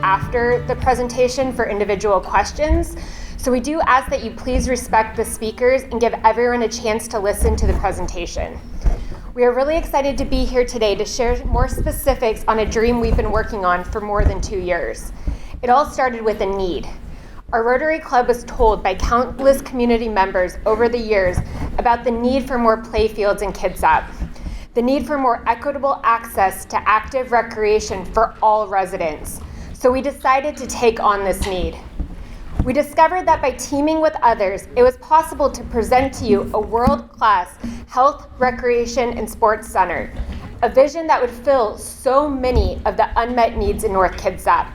After the presentation for individual questions. So we do ask that you please respect the speakers and give everyone a chance to listen to the presentation. We are really excited to be here today to share more specifics on a dream we've been working on for more than 2 years. It all started with a need. Our Rotary Club was told by countless community members over the years about the need for more playfields in Kitsap, the need for more equitable access to active recreation for all residents. So we decided to take on this need. We discovered that by teaming with others, it was possible to present to you a world-class health, recreation, and sports center, a vision that would fill so many of the unmet needs in North Kitsap,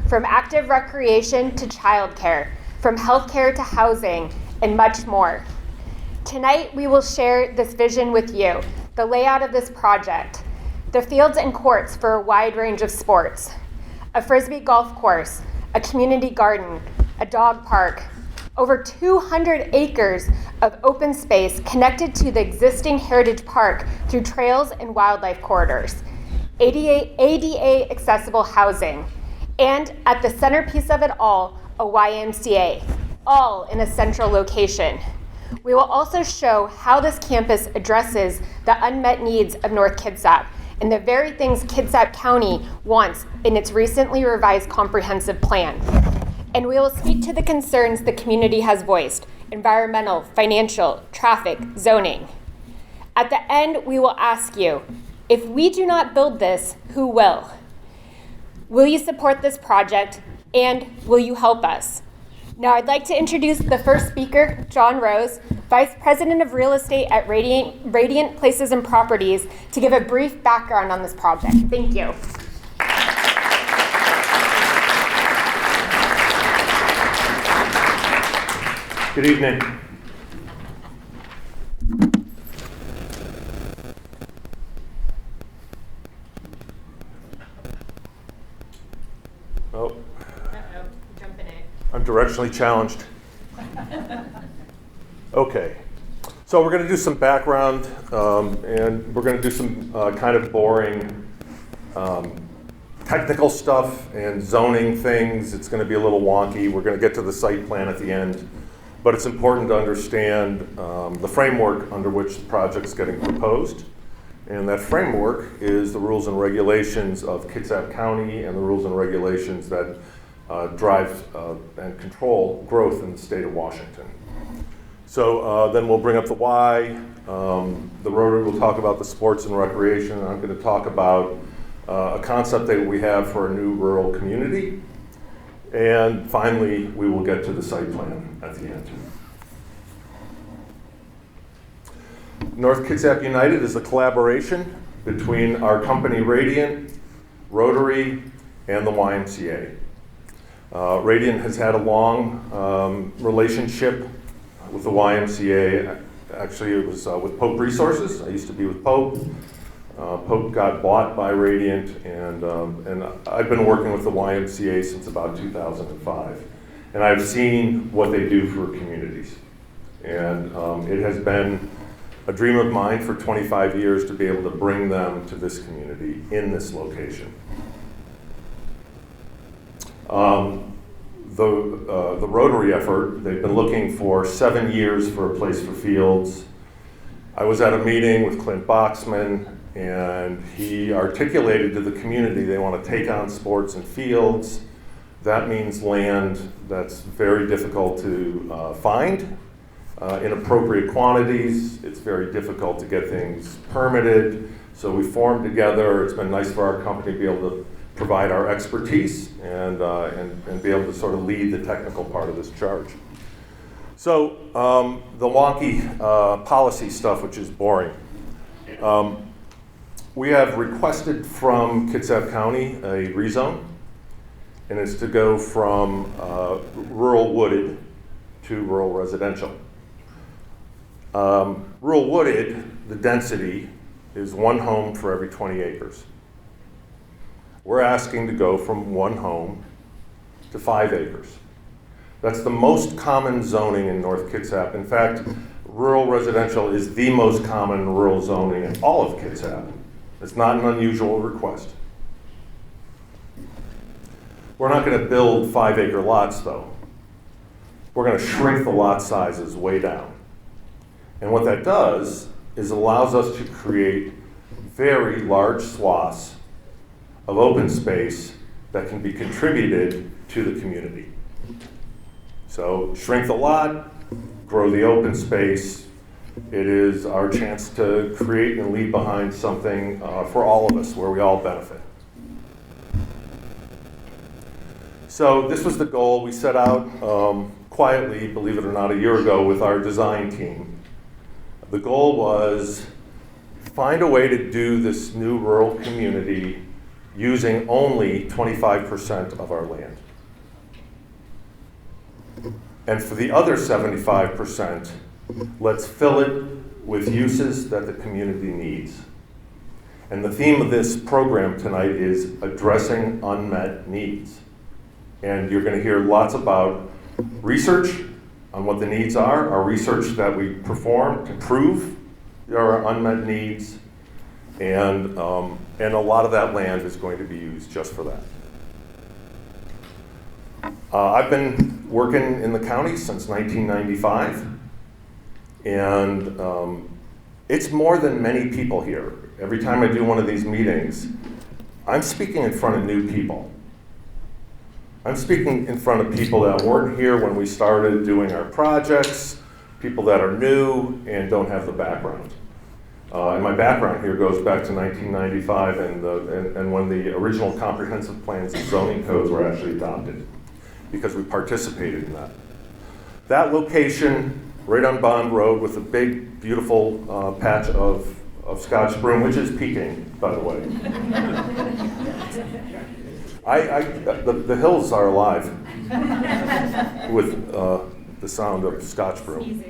from active recreation to childcare, from healthcare to housing, and much more. Tonight, we will share this vision with you, the layout of this project, the fields and courts for a wide range of sports, a Frisbee golf course, a community garden, a dog park, over 200 acres of open space connected to the existing Heritage Park through trails and wildlife corridors, ADA accessible housing, and at the centerpiece of it all, a YMCA, all in a central location. We will also show how this campus addresses the unmet needs of North Kitsap and the very things Kitsap County wants in its recently revised comprehensive plan. And we will speak to the concerns the community has voiced: environmental, financial, traffic, zoning. At the end, we will ask you, if we do not build this, who will? Will you support this project, and will you help us? Now I'd like to introduce the first speaker, John Rose, Vice President of Real Estate at Radiant Places and Properties, to give a brief background on this project. Thank you. Good evening. Oh. Jumping in. I'm directionally challenged. Okay, so we're going to do some background, and we're going to do some kind of boring technical stuff and zoning things. It's going to be a little wonky. We're going to get to the site plan at the end, but it's important to understand the framework under which the project's getting proposed. And that framework is the rules and regulations of Kitsap County and the rules and regulations that drive and control growth in the state of Washington. So then we'll bring up the why. The Rotary will talk about the sports and recreation. I'm going to talk about a concept that we have for a new rural community. And finally, we will get to the site plan at the end. North Kitsap United is a collaboration between our company Radiant, Rotary, and the YMCA. Radiant has had a long relationship with the YMCA. Actually, it was with Pope Resources. I used to be with Pope. Pope got bought by Radiant, and I've been working with the YMCA since about 2005. And I've seen what they do for communities. And it has been a dream of mine for 25 years to be able to bring them to this community in this location. The Rotary effort, they've been looking for 7 years for a place for fields. I was at a meeting with Clint Boxman, and he articulated to the community they want to take on sports and fields. That means land that's very difficult to find in appropriate quantities. It's very difficult to get things permitted. So we formed together. It's been nice for our company to be able to provide our expertise and be able to sort of lead the technical part of this charge. So the wonky policy stuff, which is boring. We have requested from Kitsap County a rezone, and it's to go from rural wooded to rural residential. Rural wooded, the density is 1 home for every 20 acres. We're asking to go from 1 home to 5 acres. That's the most common zoning in North Kitsap. In fact, rural residential is the most common rural zoning in all of Kitsap. It's not an unusual request. We're not going to build 5-acre lots, though. We're going to shrink the lot sizes way down. And what that does is allows us to create very large swaths of open space that can be contributed to the community. So shrink the lot, grow the open space. It is our chance to create and leave behind something for all of us where we all benefit. So this was the goal we set out quietly, believe it or not, a year ago with our design team. The goal was find a way to do this new rural community using only 25% of our land. And for the other 75%, let's fill it with uses that the community needs. And the theme of this program tonight is addressing unmet needs. And you're going to hear lots about research on what the needs are, our research that we perform to prove there are unmet needs, and a lot of that land is going to be used just for that. I've been working in the county since 1995, and it's more than many people here. Every time I do one of these meetings, I'm speaking in front of new people. I'm speaking in front of people that weren't here when we started doing our projects, people that are new and don't have the background. And my background here goes back to 1995 and when the original comprehensive plans and zoning codes were actually adopted, because we participated in that. That location, right on Bond Road with a big, beautiful patch of Scotch broom, which is peaking, by the way. The hills are alive with the sound of Scotch broom.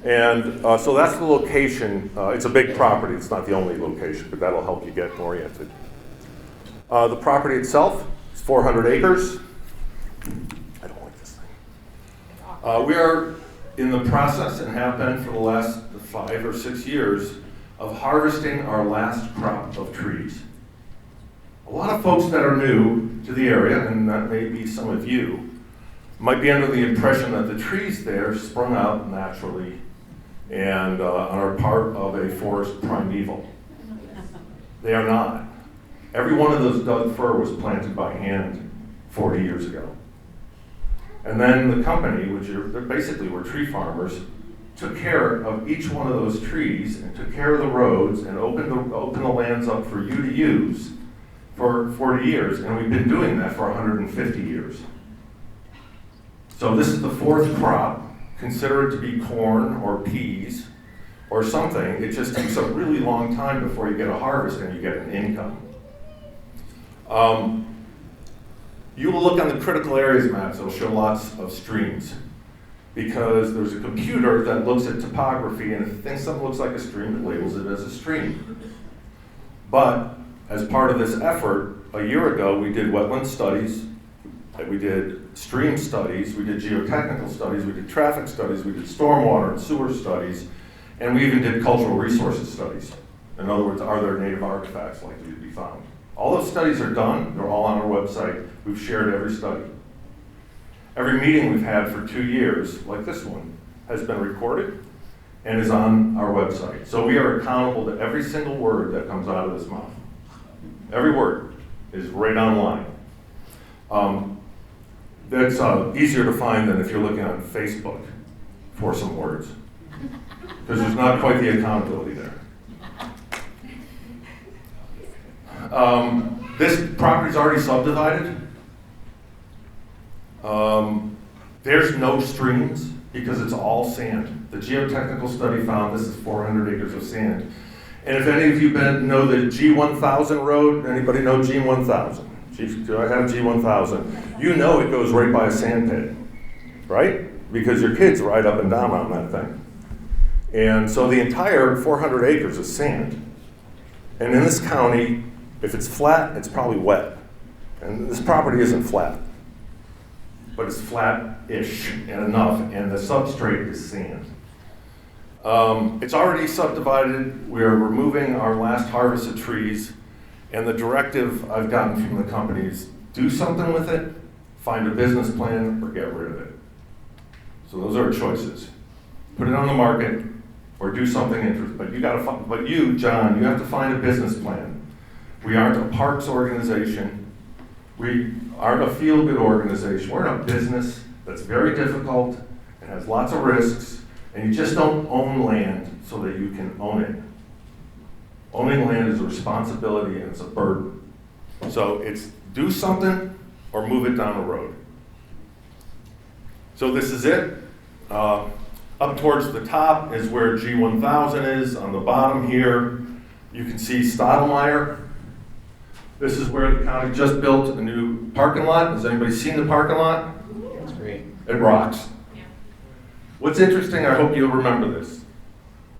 And so that's the location. It's a big property. It's not the only location, but that'll help you get oriented. The property itself is 400 acres. I don't like this thing. We are in the process and have been for the last 5 or 6 years of harvesting our last crop of trees. A lot of folks that are new to the area, and that may be some of you, might be under the impression that the trees there sprung out naturally and are part of a forest primeval. They are not. Every one of those Doug fir was planted by hand 40 years ago. And then the company, which they basically were tree farmers, took care of each one of those trees and took care of the roads and opened the lands up for you to use for 40 years, and we've been doing that for 150 years. So this is the 4th crop. Consider it to be corn or peas or something. It just takes a really long time before you get a harvest and you get an income. You will look on the critical areas maps. It'll show lots of streams because there's a computer that looks at topography, and if it thinks something looks like a stream, it labels it as a stream. But as part of this effort, a year ago, we did wetland studies, we did stream studies, we did geotechnical studies, we did traffic studies, we did stormwater and sewer studies, and we even did cultural resources studies. In other words, are there native artifacts likely to be found? All those studies are done, they're all on our website. We've shared every study. Every meeting we've had for 2 years, like this one, has been recorded and is on our website. So we are accountable to every single word that comes out of this mouth. Every word is right online. That's easier to find than if you're looking on Facebook for some words. because there's not quite the accountability there. This property's already subdivided. There's no streams because it's all sand. The geotechnical study found this is 400 acres of sand. And if any of you know the G1000 road, anybody know G1000? Do I have G1000? You know it goes right by a sand pit, right? Because your kids ride up and down on that thing. And so the entire 400 acres is sand. And in this county, if it's flat, it's probably wet. And this property isn't flat, but it's flat-ish and enough, and the substrate is sand. It's already subdivided. We're removing our last harvest of trees, and the directive I've gotten from the company is do something with it, find a business plan, or get rid of it. So those are our choices. Put it on the market, or do something interesting. But you, John, you have to find a business plan. We aren't a parks organization. We aren't a feel-good organization. We're in a business that's very difficult and has lots of risks, and you just don't own land so that you can own it. Owning land is a responsibility and it's a burden. So it's do something or move it down the road. So this is it. Up towards the top is where G1000 is. On the bottom here, you can see Stottlemyre. This is where the county just built a new parking lot. Has anybody seen the parking lot? That's great. It rocks. Yeah. What's interesting, I hope you'll remember this.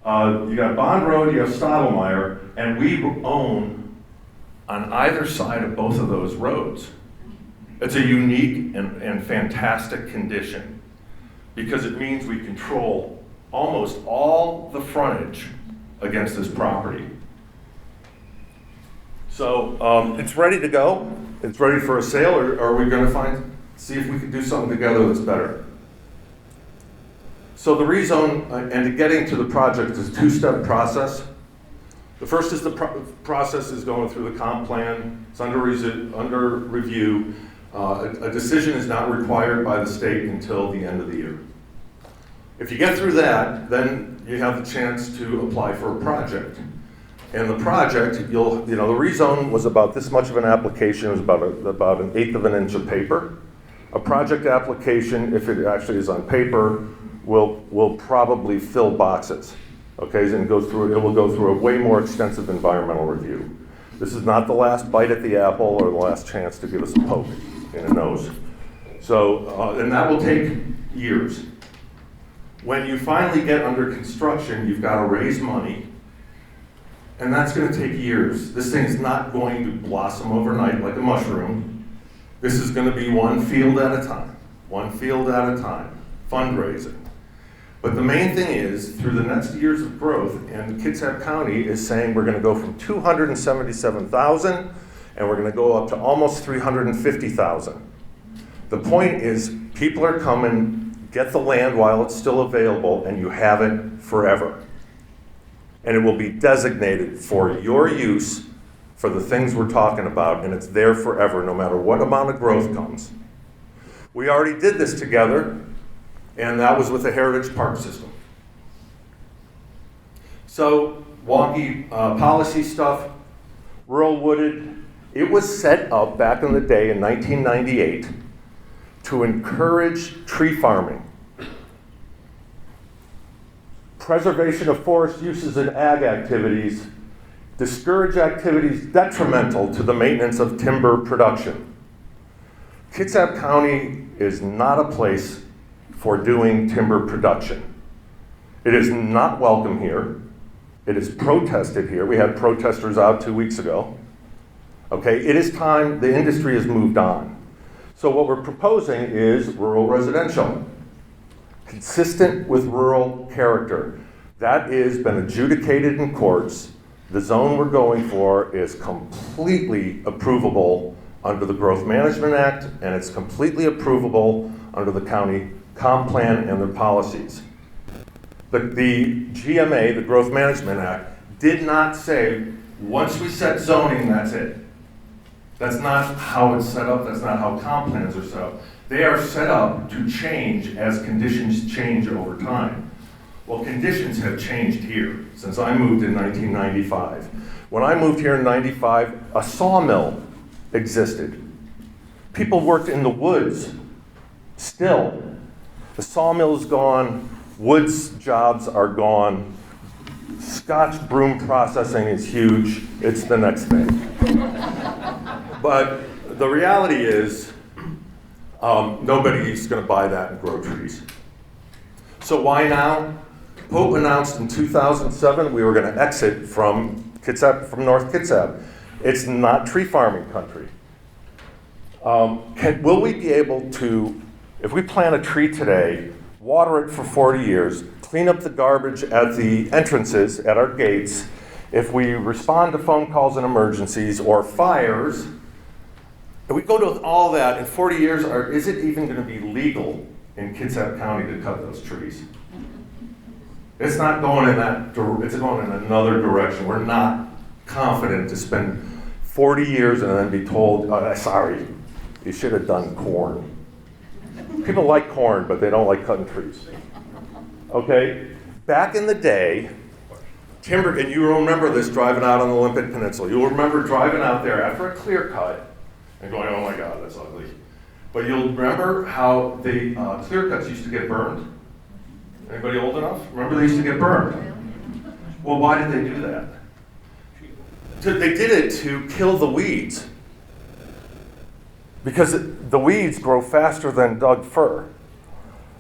You got Bond Road, you have Stottlemyre, and we own on either side of both of those roads. It's a unique and fantastic condition because it means we control almost all the frontage against this property. So it's ready to go. It's ready for a sale, or are we going to see if we can do something together that's better? So the rezone and getting to the project is a two-step process. The first is the process is going through the comp plan. It's under review. A decision is not required by the state until the end of the year. If you get through that, then you have the chance to apply for a project. And the project, the rezone was about this much of an application. It was about an eighth of an inch of paper. A project application, if it actually is on paper, will probably fill boxes. Okay, and it will go through a way more extensive environmental review. This is not the last bite at the apple or the last chance to give us a poke in the nose. So, and that will take years. When you finally get under construction, you've got to raise money. And that's going to take years. This thing is not going to blossom overnight like a mushroom. This is going to be one field at a time, fundraising. But the main thing is, through the next years of growth, and Kitsap County is saying we're going to go from 277,000, and we're going to go up to almost 350,000. The point is, people are coming, get the land while it's still available, and you have it forever. And it will be designated for your use for the things we're talking about, and it's there forever, no matter what amount of growth comes. We already did this together, and that was with the Heritage Park System. So, wonky policy stuff, rural wooded. It was set up back in the day in 1998 to encourage tree farming. Preservation of forest uses and ag activities, discourage activities detrimental to the maintenance of timber production. Kitsap County is not a place for doing timber production. It is not welcome here. It is protested here. We had protesters out 2 weeks ago. Okay, it is time, the industry has moved on. So what we're proposing is rural residential, consistent with rural character. That has been adjudicated in courts. The zone we're going for is completely approvable under the Growth Management Act, and it's completely approvable under the county comp plan and their policies. But the GMA, the Growth Management Act, did not say, once we set zoning, that's it. That's not how it's set up. That's not how comp plans are set up. They are set up to change as conditions change over time. Well, conditions have changed here since I moved in 1995. When I moved here in 95, a sawmill existed. People worked in the woods still. The sawmill's gone, woods jobs are gone, Scotch broom processing is huge, it's the next thing. But the reality is, nobody's going to buy that and grow trees. So why now? Pope announced in 2007 we were going to exit from Kitsap, from North Kitsap. It's not tree farming country. Will we be able to, if we plant a tree today, water it for 40 years, clean up the garbage at the entrances, at our gates, if we respond to phone calls and emergencies or fires, if we go to all that in 40 years, is it even going to be legal in Kitsap County to cut those trees? It's not going in that, it's going in another direction. We're not confident to spend 40 years and then be told, sorry, you should have done corn. People like corn, but they don't like cutting trees. Okay? Back in the day, timber, and you remember this driving out on the Olympic Peninsula. You'll remember driving out there after a clear cut and going, oh my God, that's ugly. But you'll remember how the clear cuts used to get burned? Anybody old enough? Remember they used to get burned? Well, why did they do that? They did it to kill the weeds. Because the weeds grow faster than dug fir.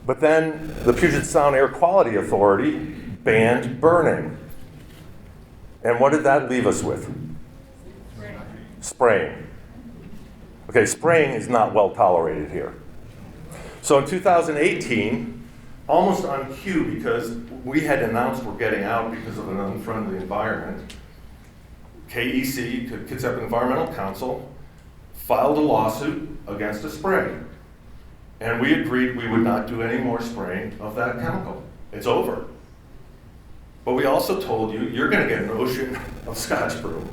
But then the Puget Sound Air Quality Authority banned burning. And what did that leave us with? Spraying. Okay, spraying is not well tolerated here. So in 2018, almost on cue, because we had announced we're getting out because of an unfriendly environment, KEC, Kitsap Environmental Council, filed a lawsuit against a spray. And we agreed we would not do any more spraying of that chemical. It's over. But we also told you, you're going to get an ocean of Scotch broom.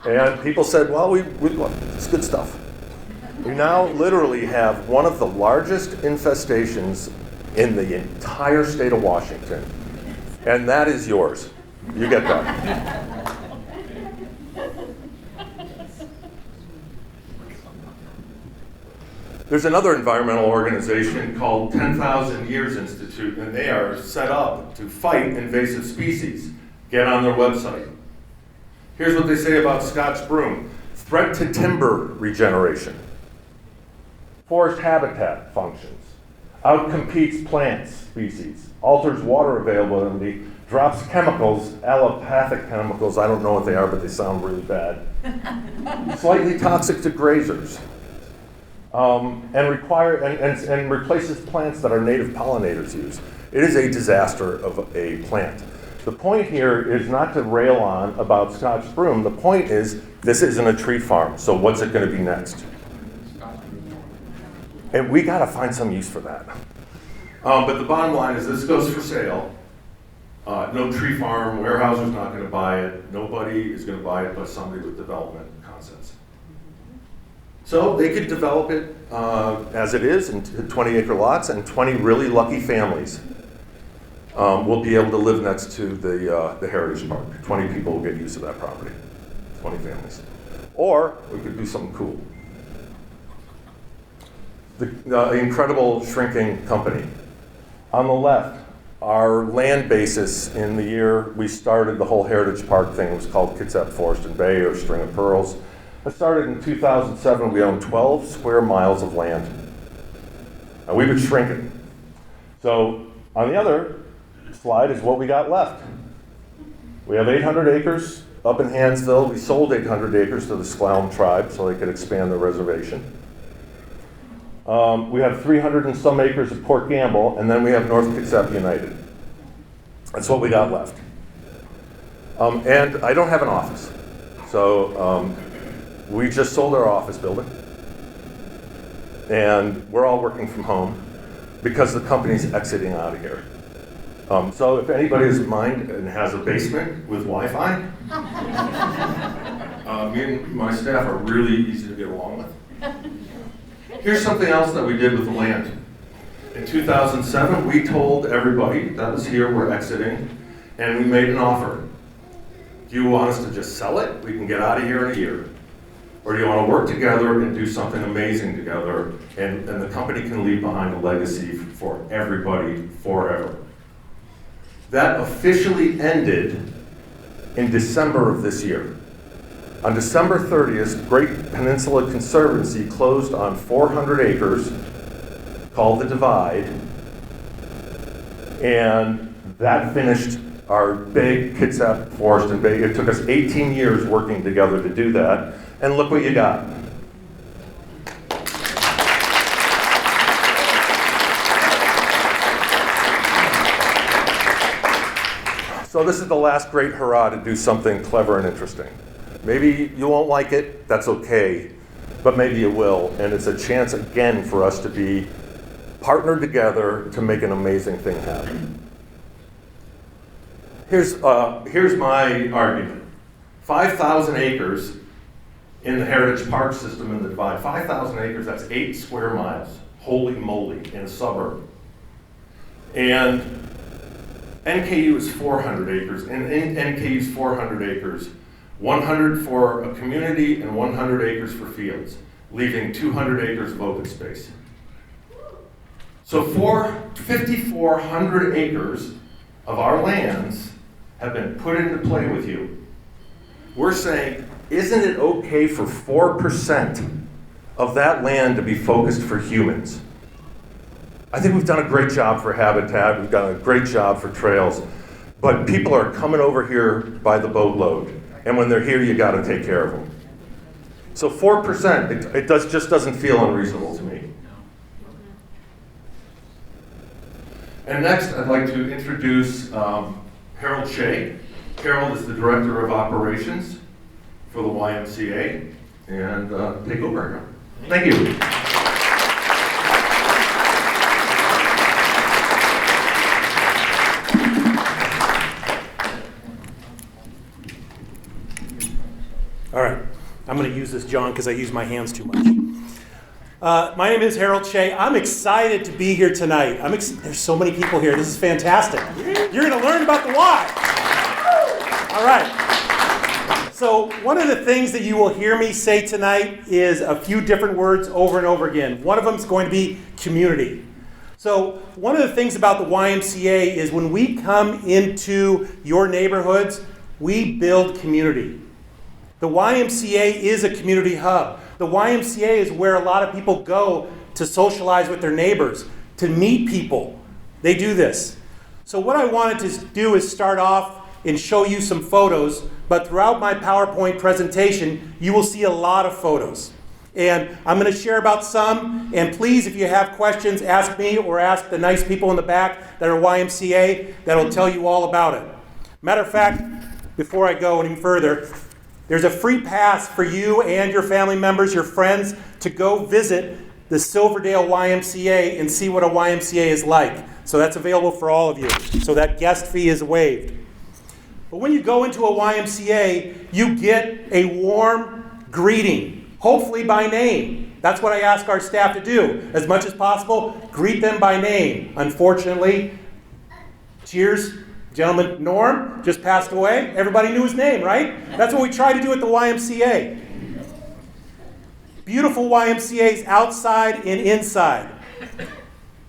And people said, well, it's good stuff. We now literally have one of the largest infestations in the entire state of Washington. And that is yours. You get that. There's another environmental organization called 10,000 Years Institute, and they are set up to fight invasive species. Get on their website. Here's what they say about Scotch broom. Threat to timber regeneration. Forest habitat functions. Outcompetes plant species. Alters water availability. Drops chemicals, allopathic chemicals. I don't know what they are, but they sound really bad. Slightly toxic to grazers. And replaces plants that our native pollinators use. It is a disaster of a plant. The point here is not to rail on about Scotch broom. The point is, this isn't a tree farm, so what's it going to be next? And we got to find some use for that. But the bottom line is this goes for sale. No tree farm, Weyerhaeuser's not going to buy it. Nobody is going to buy it but somebody with development concepts. So they could develop it as it is in 20-acre lots, and 20 really lucky families will be able to live next to the Heritage Park. 20 people will get use of that property, 20 families. Or we could do something cool. The incredible shrinking company. On the left, our land basis in the year we started the whole Heritage Park thing was called Kitsap Forest and Bay, or String of Pearls. It started in 2007. We owned 12 square miles of land. And we've been shrinking. So on the other slide is what we got left. We have 800 acres up in Hansville. We sold 800 acres to the Sklalm tribe so they could expand the reservation. We have 300 and some acres at Port Gamble, and then we have North Kitsap United. That's what we got left. And I don't have an office. So we just sold our office building, and we're all working from home because the company's exiting out of here. So if anybody is in mind and has a basement with Wi-Fi, me and my staff are really easy to get along with. Here's something else that we did with the land. In 2007, we told everybody that was here, we're exiting, and we made an offer. Do you want us to just sell it? We can get out of here in a year. Or do you want to work together and do something amazing together, and the company can leave behind a legacy for everybody forever? That officially ended in December of this year. On December 30th, Great Peninsula Conservancy closed on 400 acres called The Divide, and that finished our big Kitsap Forest and Bay. It took us 18 years working together to do that, and look what you got. So this is the last great hurrah to do something clever and interesting. Maybe you won't like it, that's okay, but maybe you will, and it's a chance again for us to be partnered together to make an amazing thing happen. Here's my argument. 5,000 acres in the Heritage Park system in the Divide. 5,000 acres, that's 8 square miles. Holy moly, in a suburb. And NKU is 400 acres. And in NKU's 400 acres, 100 for a community and 100 acres for fields, leaving 200 acres of open space. So 5,400 acres of our lands have been put into play with you. We're saying, isn't it okay for 4% of that land to be focused for humans? I think we've done a great job for habitat, we've done a great job for trails, but people are coming over here by the boatload, and when they're here, you gotta take care of them. So 4%, it just doesn't feel unreasonable to me. And next, I'd like to introduce Harold Shea. Harold is the Director of Operations for the YMCA, and take over now. Thank you. All right, I'm going to use this, John, because I use my hands too much. My name is Harold Shea. I'm excited to be here tonight. There's so many people here. This is fantastic. You're going to learn about the why. All right. So one of the things that you will hear me say tonight is a few different words over and over again. One of them is going to be community. So one of the things about the YMCA is when we come into your neighborhoods, we build community. The YMCA is a community hub. The YMCA is where a lot of people go to socialize with their neighbors, to meet people. They do this. So what I wanted to do is start off and show you some photos, but throughout my PowerPoint presentation, you will see a lot of photos. And I'm going to share about some, and please, if you have questions, ask me or ask the nice people in the back that are YMCA that'll tell you all about it. Matter of fact, before I go any further, there's a free pass for you and your family members, your friends, to go visit the Silverdale YMCA and see what a YMCA is like. So that's available for all of you. So that guest fee is waived. But when you go into a YMCA, you get a warm greeting, hopefully by name. That's what I ask our staff to do. As much as possible, greet them by name. Unfortunately, cheers. Gentleman Norm just passed away. Everybody knew his name, right? That's what we try to do at the YMCA. Beautiful YMCAs outside and inside.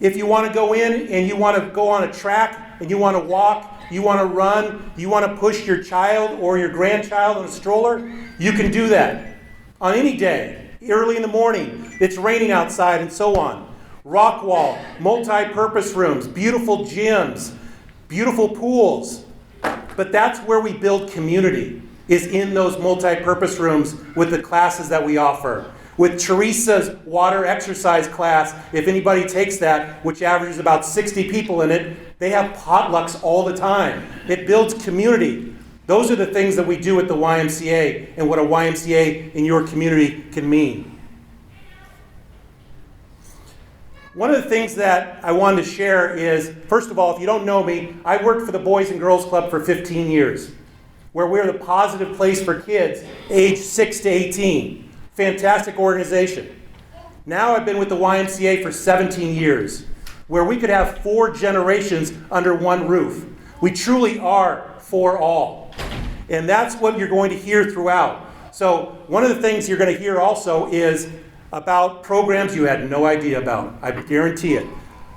If you want to go in and you want to go on a track and you want to walk, you want to run, you want to push your child or your grandchild in a stroller, you can do that on any day, early in the morning. It's raining outside and so on. Rock wall, multi-purpose rooms, beautiful gyms, beautiful pools. But that's where we build community, is in those multi-purpose rooms with the classes that we offer. With Teresa's water exercise class, if anybody takes that, which averages about 60 people in it, they have potlucks all the time. It builds community. Those are the things that we do at the YMCA and what a YMCA in your community can mean. One of the things that I wanted to share is, first of all, if you don't know me, I worked for the Boys and Girls Club for 15 years, where we're the positive place for kids aged 6 to 18. Fantastic organization. Now I've been with the YMCA for 17 years. where we could have 4 generations under one roof. We truly are for all. And that's what you're going to hear throughout. So one of the things you're going to hear also is about programs you had no idea about. I guarantee it.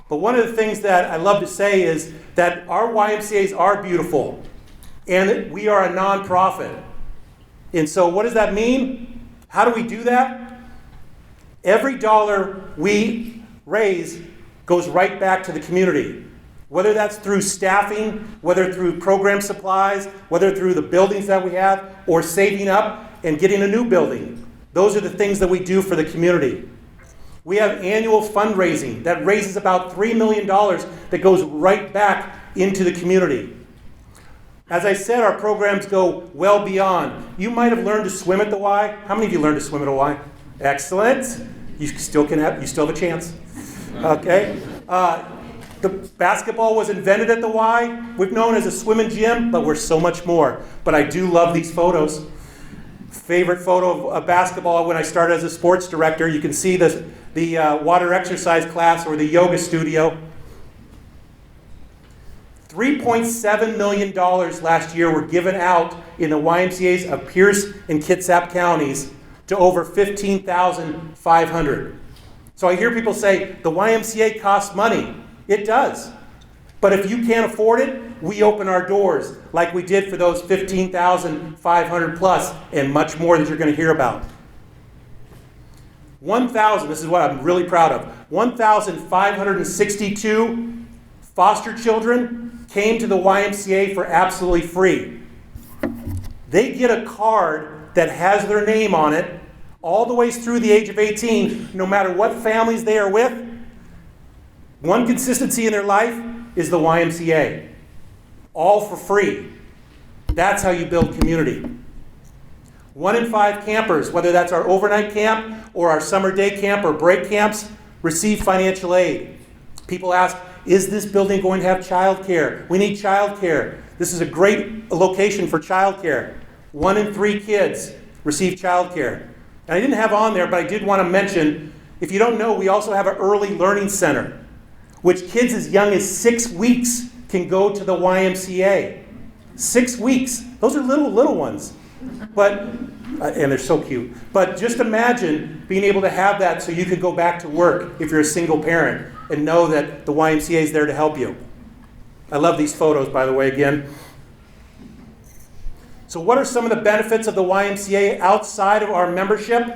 But one of the things that I love to say is that our YMCAs are beautiful. And that we are a nonprofit. And so what does that mean? How do we do that? Every dollar we raise goes right back to the community. Whether that's through staffing, whether through program supplies, whether through the buildings that we have, or saving up and getting a new building. Those are the things that we do for the community. We have annual fundraising that raises about $3 million that goes right back into the community. As I said, our programs go well beyond. You might have learned to swim at the Y. How many of you learned to swim at a Y? Excellent. You still have a chance. Okay. The basketball was invented at the Y. We're known as a swimming gym, but we're so much more. But I do love these photos. Favorite photo of basketball when I started as a sports director. You can see the water exercise class or the yoga studio. $3.7 million last year were given out in the YMCAs of Pierce and Kitsap counties to over 15,500. So I hear people say, the YMCA costs money. It does. But if you can't afford it, we open our doors like we did for those 15,500 plus and much more that you're going to hear about. 1,000, this is what I'm really proud of, 1,562 foster children came to the YMCA for absolutely free. They get a card that has their name on it all the way through the age of 18, no matter what families they are with. One consistency in their life is the YMCA. All for free. That's how you build community. 1 in 5 campers, whether that's our overnight camp or our summer day camp or break camps, receive financial aid. People ask, is this building going to have childcare? We need childcare. This is a great location for childcare. 1 in 3 kids receive childcare. And I didn't have on there, but I did want to mention, if you don't know, we also have an early learning center, which kids as young as 6 weeks can go to the YMCA. 6 weeks. Those are little ones. But, and they're so cute. But just imagine being able to have that so you could go back to work if you're a single parent and know that the YMCA is there to help you. I love these photos, by the way, again. So what are some of the benefits of the YMCA outside of our membership?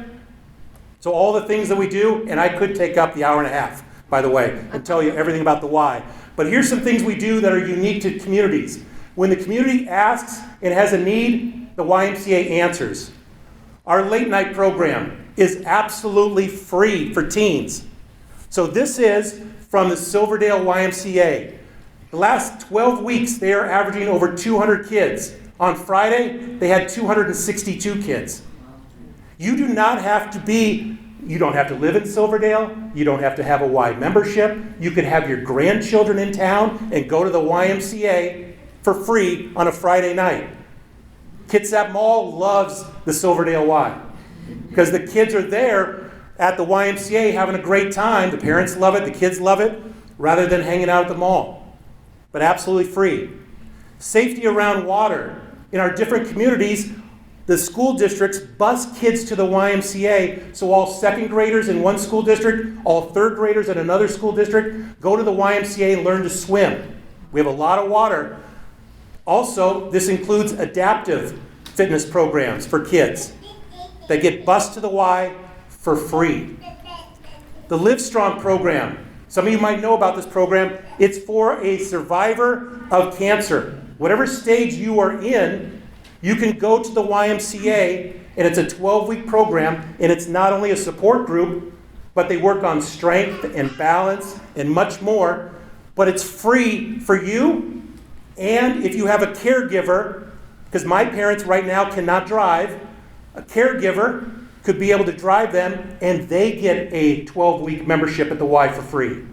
So all the things that we do, and I could take up the hour and a half, by the way, and tell you everything about the Y. But here's some things we do that are unique to communities. When the community asks and has a need, the YMCA answers. Our late night program is absolutely free for teens. So this is from the Silverdale YMCA. The last 12 weeks, they are averaging over 200 kids. On Friday, they had 262 kids. You do not have to you don't have to live in Silverdale. You don't have to have a Y membership. You can have your grandchildren in town and go to the YMCA for free on a Friday night. Kitsap Mall loves the Silverdale Y because the kids are there at the YMCA having a great time. The parents love it, the kids love it, rather than hanging out at the mall. But absolutely free. Safety around water. In our different communities, the school districts bus kids to the YMCA, so all second graders in one school district, all third graders in another school district, go to the YMCA and learn to swim. We have a lot of water. Also, this includes adaptive fitness programs for kids. They get bused to the Y for free. The Live Strong program. Some of you might know about this program. It's for a survivor of cancer. Whatever stage you are in, you can go to the YMCA, and it's a 12-week program, and it's not only a support group, but they work on strength and balance and much more, but it's free for you, and if you have a caregiver, because my parents right now cannot drive, a caregiver could be able to drive them, and they get a 12-week membership at the Y for free.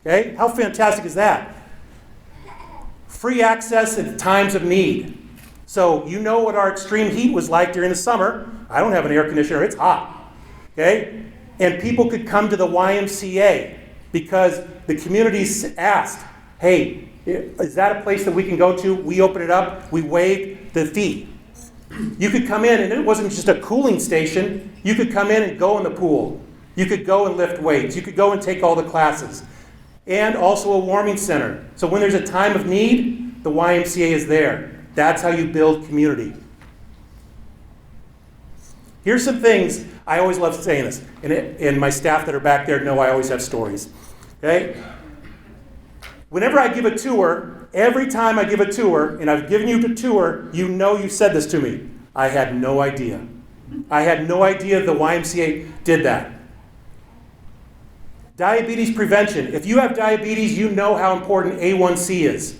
Okay? How fantastic is that? Free access at times of need. So you know what our extreme heat was like during the summer. I don't have an air conditioner. It's hot. Okay? And people could come to the YMCA because the community asked, hey, is that a place that we can go to? We open it up, we waive the fee. You could come in, and it wasn't just a cooling station. You could come in and go in the pool. You could go and lift weights. You could go and take all the classes. And also a warming center. So when there's a time of need, the YMCA is there. That's how you build community. Here's some things, I always love saying this, and my staff that are back there know I always have stories. Okay? Whenever I give a tour, every time I give a tour, and I've given you the tour, you know you said this to me. I had no idea. I had no idea the YMCA did that. Diabetes prevention. If you have diabetes, you know how important A1C is.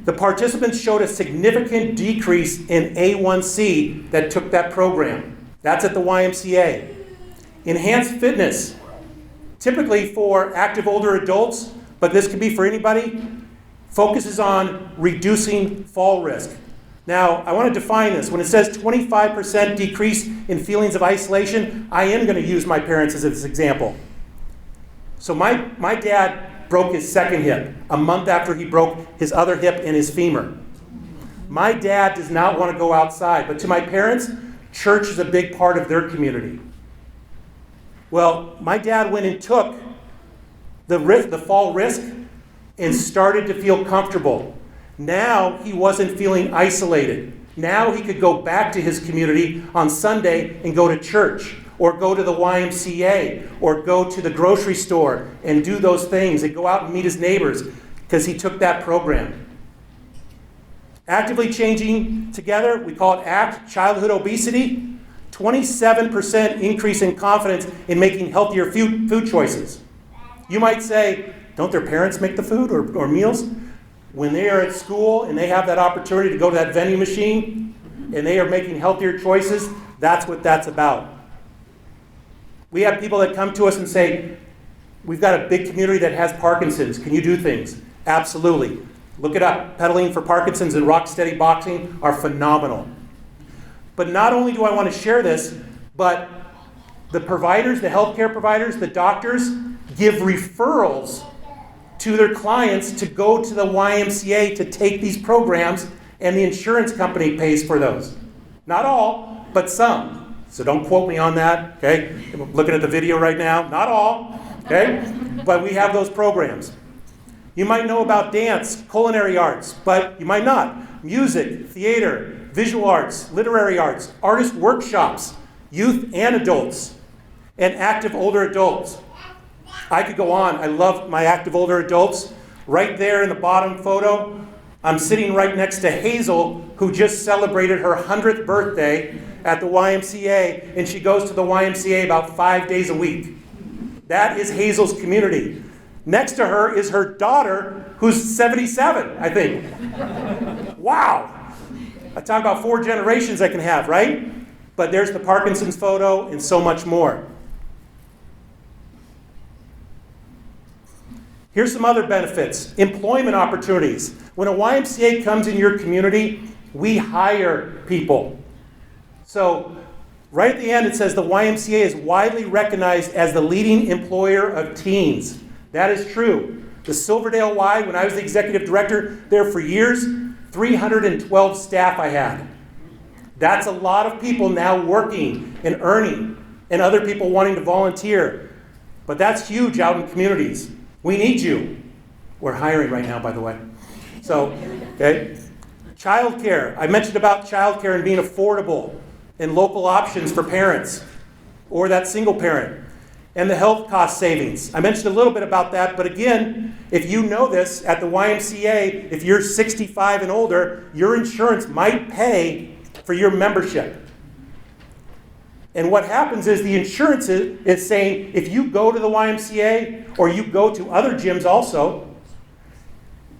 The participants showed a significant decrease in A1C that took that program. That's at the YMCA. Enhanced fitness. Typically for active older adults, but this could be for anybody, focuses on reducing fall risk. Now, I want to define this. When it says 25% decrease in feelings of isolation, I am going to use my parents as this example. So my dad broke his second hip a month after he broke his other hip and his femur. My dad does not want to go outside, but to my parents, church is a big part of their community. Well, my dad went and took the fall risk and started to feel comfortable. Now he wasn't feeling isolated. Now he could go back to his community on Sunday and go to church, or go to the YMCA, or go to the grocery store and do those things and go out and meet his neighbors because he took that program. Actively changing together, we call it ACT, childhood obesity, 27% increase in confidence in making healthier food choices. You might say, don't their parents make the food or meals? When they are at school and they have that opportunity to go to that vending machine and they are making healthier choices, that's what that's about. We have people that come to us and say, we've got a big community that has Parkinson's. Can you do things? Absolutely. Look it up. Pedaling for Parkinson's and Rock Steady Boxing are phenomenal. But not only do I want to share this, but the providers, the healthcare providers, the doctors give referrals to their clients to go to the YMCA to take these programs, and the insurance company pays for those. Not all, but some. So don't quote me on that, okay? I'm looking at the video right now. Not all, okay? But we have those programs. You might know about dance, culinary arts, but you might not. Music, theater, visual arts, literary arts, artist workshops, youth and adults, and active older adults. I could go on. I love my active older adults. Right there in the bottom photo, I'm sitting right next to Hazel, who just celebrated her 100th birthday at the YMCA, and she goes to the YMCA about 5 days a week. That is Hazel's community. Next to her is her daughter, who's 77, I think. Wow. I talk about 4 generations I can have, right? But there's the Parkinson's photo and so much more. Here's some other benefits. Employment opportunities. When a YMCA comes in your community, we hire people. So right at the end it says the YMCA is widely recognized as the leading employer of teens. That is true. The Silverdale Y, when I was the executive director there for years, 312 staff I had. That's a lot of people now working and earning, and other people wanting to volunteer. But that's huge out in communities. We need you. We're hiring right now, by the way. So, okay. Childcare. I mentioned about childcare and being affordable and local options for parents or that single parent. And the health cost savings. I mentioned a little bit about that, but again, if you know this, at the YMCA, if you're 65 and older, your insurance might pay for your membership. And what happens is the insurance is saying, if you go to the YMCA or you go to other gyms also,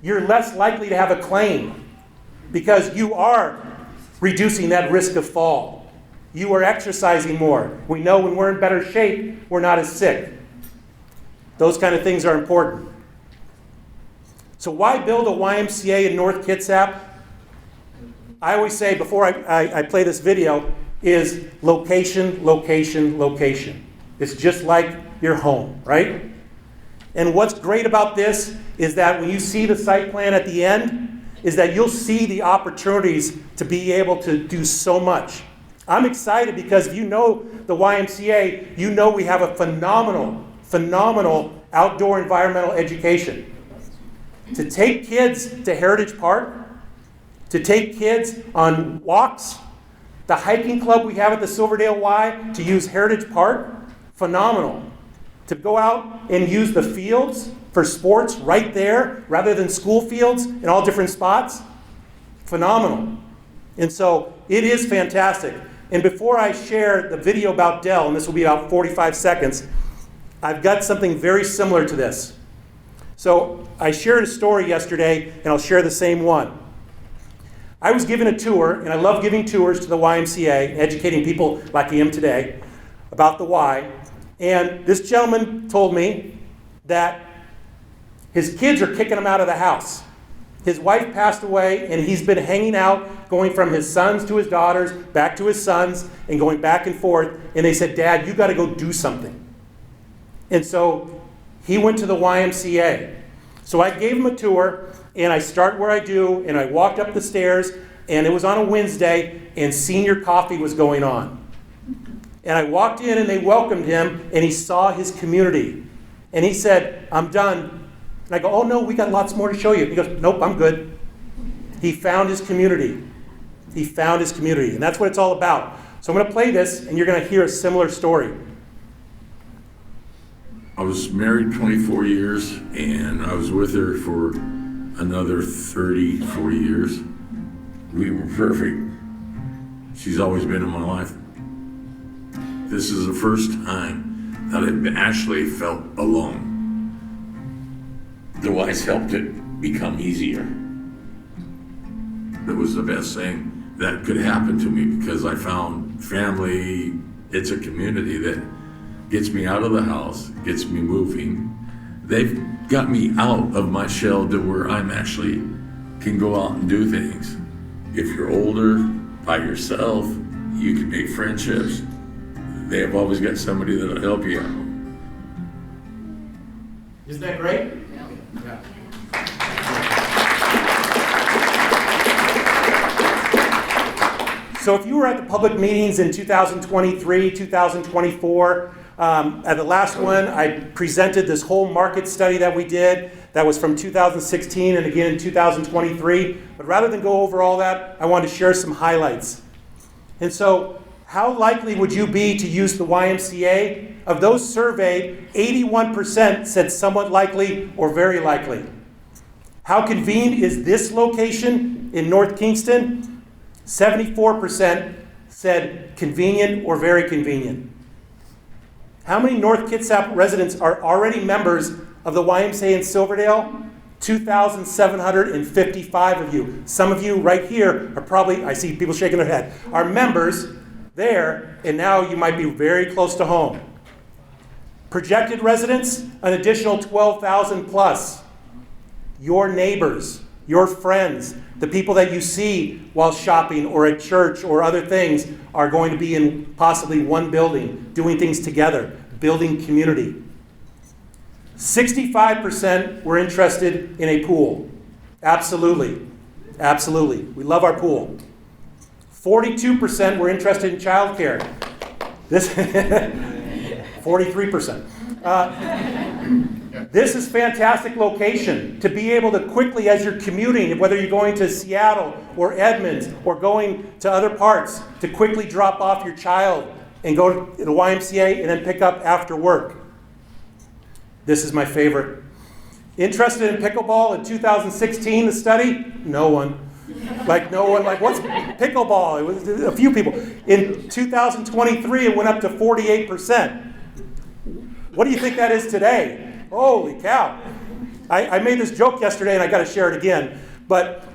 you're less likely to have a claim because you are reducing that risk of fall. You are exercising more. We know when we're in better shape, we're not as sick. Those kind of things are important. So why build a YMCA in North Kitsap? I always say before I play this video is location, location, location. It's just like your home, right? And what's great about this is that when you see the site plan at the end, is that you'll see the opportunities to be able to do so much. I'm excited because if you know the YMCA, you know we have a phenomenal outdoor environmental education. To take kids to Heritage Park, to take kids on walks, the hiking club we have at the Silverdale Y, to use Heritage Park, phenomenal. To go out and use the fields for sports right there, rather than school fields in all different spots, phenomenal. And so it is fantastic. And before I share the video about Dell, and this will be about 45 seconds, I've got something very similar to this. So I shared a story yesterday, and I'll share the same one. I was given a tour, and I love giving tours to the YMCA, educating people like I am today about the Y. And this gentleman told me that his kids are kicking him out of the house. His wife passed away, and he's been hanging out, going from his sons to his daughters, back to his sons, and going back and forth. And they said, "Dad, you got to go do something." And so he went to the YMCA. So I gave him a tour, and I start where I do, and I walked up the stairs, and it was on a Wednesday, and senior coffee was going on. And I walked in, and they welcomed him, and he saw his community. And he said, "I'm done." And I go, "Oh, no, we got lots more to show you." He goes, "Nope, I'm good." He found his community. He found his community, and that's what it's all about. So I'm going to play this, and you're going to hear a similar story. I was married 24 years, and I was with her for another 34 years. We were perfect. She's always been in my life. This is the first time that I've actually felt alone. The Y's helped it become easier. It was the best thing that could happen to me because I found family. It's a community that gets me out of the house, gets me moving. They've got me out of my shell to where I'm actually can go out and do things. If you're older, by yourself, you can make friendships. They have always got somebody that'll help you out. Isn't that great? Yeah. So if you were at the public meetings in 2023, 2024, at the last one, I presented this whole market study that we did that was from 2016 and again in 2023. But rather than go over all that, I wanted to share some highlights. And so, how likely would you be to use the YMCA? Of those surveyed, 81% said somewhat likely or very likely. How convenient is this location in North Kingston? 74% said convenient or very convenient. How many North Kitsap residents are already members of the YMCA in Silverdale? 2,755 of you. Some of you right here are probably, I see people shaking their head, are members there, and now you might be very close to home. Projected residents, an additional 12,000 plus. Your neighbors, your friends, the people that you see while shopping or at church or other things are going to be in possibly one building, doing things together, building community. 65% were interested in a pool. Absolutely. Absolutely. We love our pool. 42% were interested in childcare. This 43%. This is fantastic location to be able to quickly, as you're commuting, whether you're going to Seattle or Edmonds or going to other parts, to quickly drop off your child and go to the YMCA and then pick up after work. This is my favorite. Interested in pickleball in 2016, the study? No one. Like what's pickleball? It was a few people. In 2023, it went up to 48%. What do you think that is today? Holy cow. I made this joke yesterday, and I got to share it again. But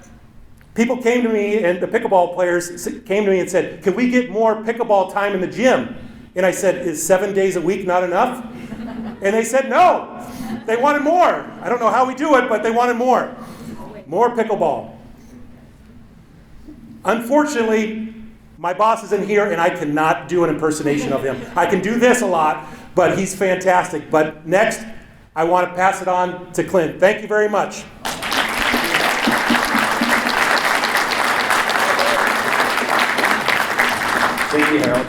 people came to me, and the pickleball players came to me and said, "Can we get more pickleball time in the gym?" And I said, "Is 7 days a week not enough?" And they said no. They wanted more. I don't know how we do it, but they wanted more. More pickleball. Unfortunately, my boss isn't here, and I cannot do an impersonation of him. I can do this a lot, but he's fantastic. But next, I want to pass it on to Clint. Thank you very much. Thank you, Harold.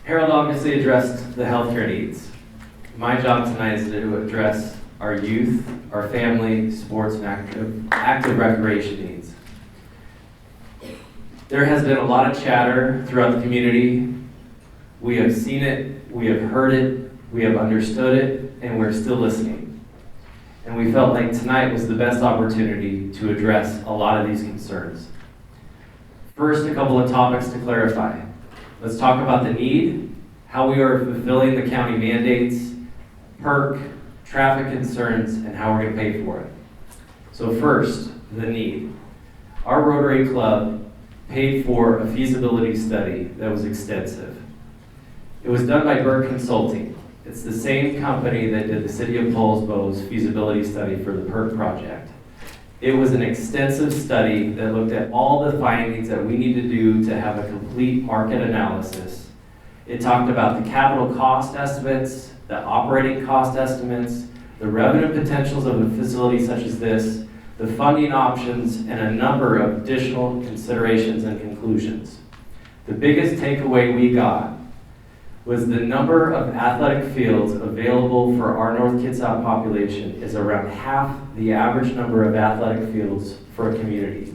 Harold obviously addressed the healthcare needs. My job tonight is to address our youth, our family, sports, and active recreation needs. There has been a lot of chatter throughout the community. We have seen it, we have heard it, we have understood it, and we're still listening. And we felt like tonight was the best opportunity to address a lot of these concerns. First, a couple of topics to clarify. Let's talk about the need, how we are fulfilling the county mandates, perk, traffic concerns, and how we're going to pay for it. So first, the need. Our Rotary Club paid for a feasibility study that was extensive. It was done by Burke Consulting. It's the same company that did the City of Poulsbo's feasibility study for the PERK project. It was an extensive study that looked at all the findings that we need to do to have a complete market analysis. It talked about the capital cost estimates, the operating cost estimates, the revenue potentials of a facility such as this, the funding options, and a number of additional considerations and conclusions. The biggest takeaway we got was the number of athletic fields available for our North Kitsap population is around half the average number of athletic fields for a community.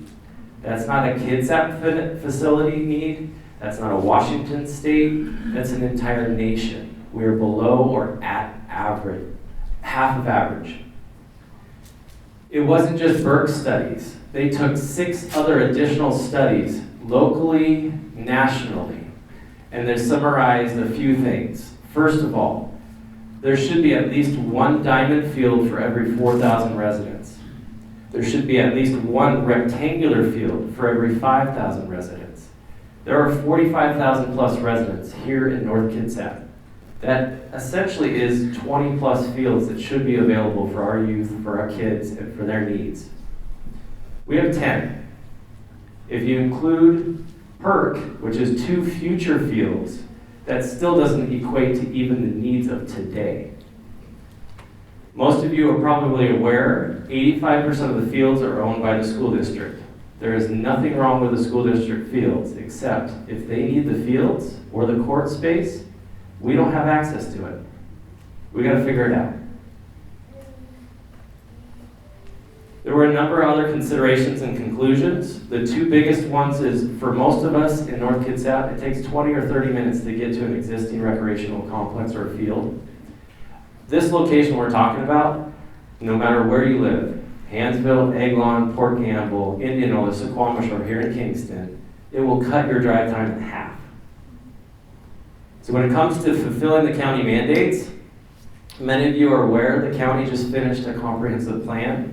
That's not a Kitsap facility need, that's not a Washington state, that's an entire nation. We're below or at average, half of average. It wasn't just Burke's studies. They took 6 other additional studies, locally, nationally, and they summarized a few things. First of all, there should be at least 1 diamond field for every 4,000 residents. There should be at least 1 rectangular field for every 5,000 residents. There are 45,000 plus residents here in North Kitsap. That essentially is 20 plus fields that should be available for our youth, for our kids, and for their needs. We have 10. If you include PERK, which is 2 future fields, that still doesn't equate to even the needs of today. Most of you are probably aware, 85% of the fields are owned by the school district. There is nothing wrong with the school district fields, except if they need the fields or the court space, we don't have access to it. We gotta figure it out. There were a number of other considerations and conclusions. The 2 biggest ones is, for most of us in North Kitsap, it takes 20 or 30 minutes to get to an existing recreational complex or a field. This location we're talking about, no matter where you live, Hansville, Eglon, Port Gamble, Indianola, Suquamish, or here in Kingston, it will cut your drive time in half. So when it comes to fulfilling the county mandates, many of you are aware the county just finished a comprehensive plan.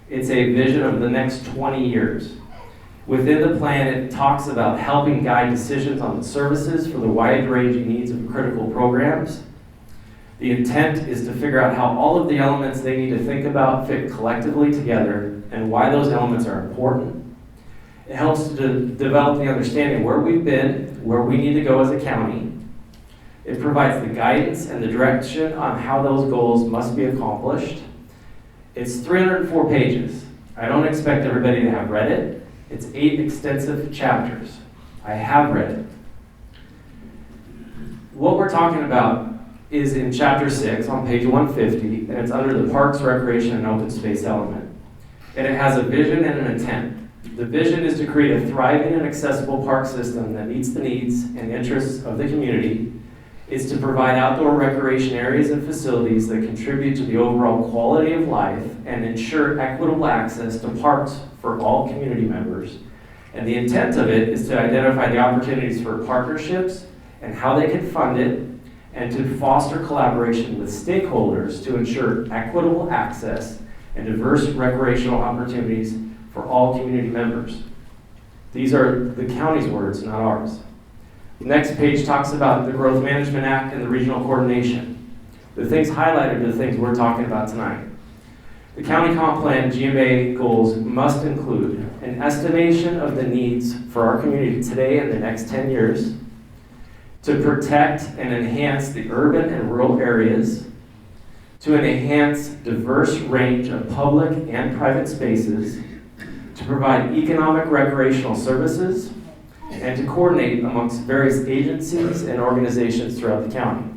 It's a vision of the next 20 years. Within the plan, it talks about helping guide decisions on the services for the wide-ranging needs of critical programs. The intent is to figure out how all of the elements they need to think about fit collectively together and why those elements are important. It helps to develop the understanding where we've been, where we need to go as a county. It provides the guidance and the direction on how those goals must be accomplished. It's 304 pages. I don't expect everybody to have read it. It's 8 extensive chapters. I have read it. What we're talking about is in chapter 6 on page 150, and it's under the Parks, Recreation, and Open Space element. And it has a vision and an intent. The vision is to create a thriving and accessible park system that meets the needs and interests of the community. It's to provide outdoor recreation areas and facilities that contribute to the overall quality of life and ensure equitable access to parks for all community members. And the intent of it is to identify the opportunities for partnerships and how they can fund it, and to foster collaboration with stakeholders to ensure equitable access and diverse recreational opportunities for all community members. These are the county's words, not ours. The next page talks about the Growth Management Act and the regional coordination. The things highlighted are the things we're talking about tonight. The county comp plan GMA goals must include an estimation of the needs for our community today and the next 10 years, to protect and enhance the urban and rural areas, to enhance diverse range of public and private spaces, to provide economic recreational services, and to coordinate amongst various agencies and organizations throughout the county.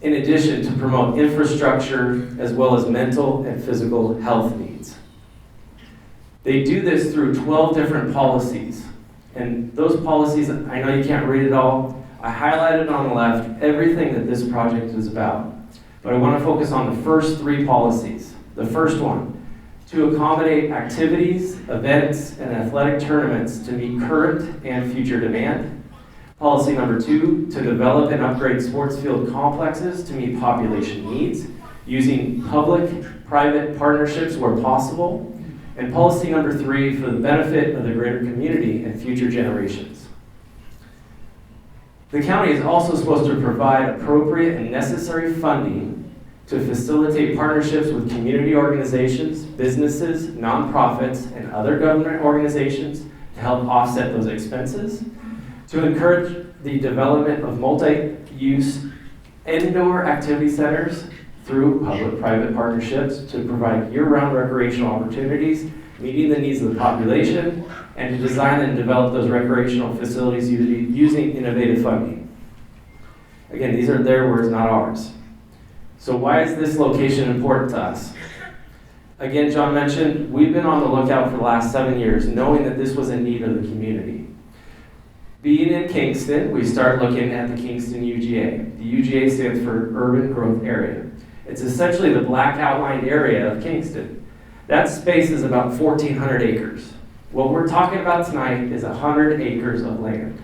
In addition, to promote infrastructure as well as mental and physical health needs. They do this through 12 different policies. And those policies, I know you can't read it all. I highlighted on the left everything that this project is about. But I want to focus on the first 3 policies. The first one, to accommodate activities, events, and athletic tournaments to meet current and future demand. Policy number 2, to develop and upgrade sports field complexes to meet population needs, using public-private partnerships where possible. And policy number 3, for the benefit of the greater community and future generations. The county is also supposed to provide appropriate and necessary funding to facilitate partnerships with community organizations, businesses, nonprofits, and other government organizations to help offset those expenses, to encourage the development of multi-use indoor activity centers through public-private partnerships to provide year-round recreational opportunities, meeting the needs of the population, and to design and develop those recreational facilities using innovative funding. Again, these are their words, not ours. So why is this location important to us? Again, John mentioned, we've been on the lookout for the last 7 years, knowing that this was a need of the community. Being in Kingston, we start looking at the Kingston UGA. The UGA stands for Urban Growth Area. It's essentially the black outlined area of Kingston. That space is about 1,400 acres. What we're talking about tonight is 100 acres of land.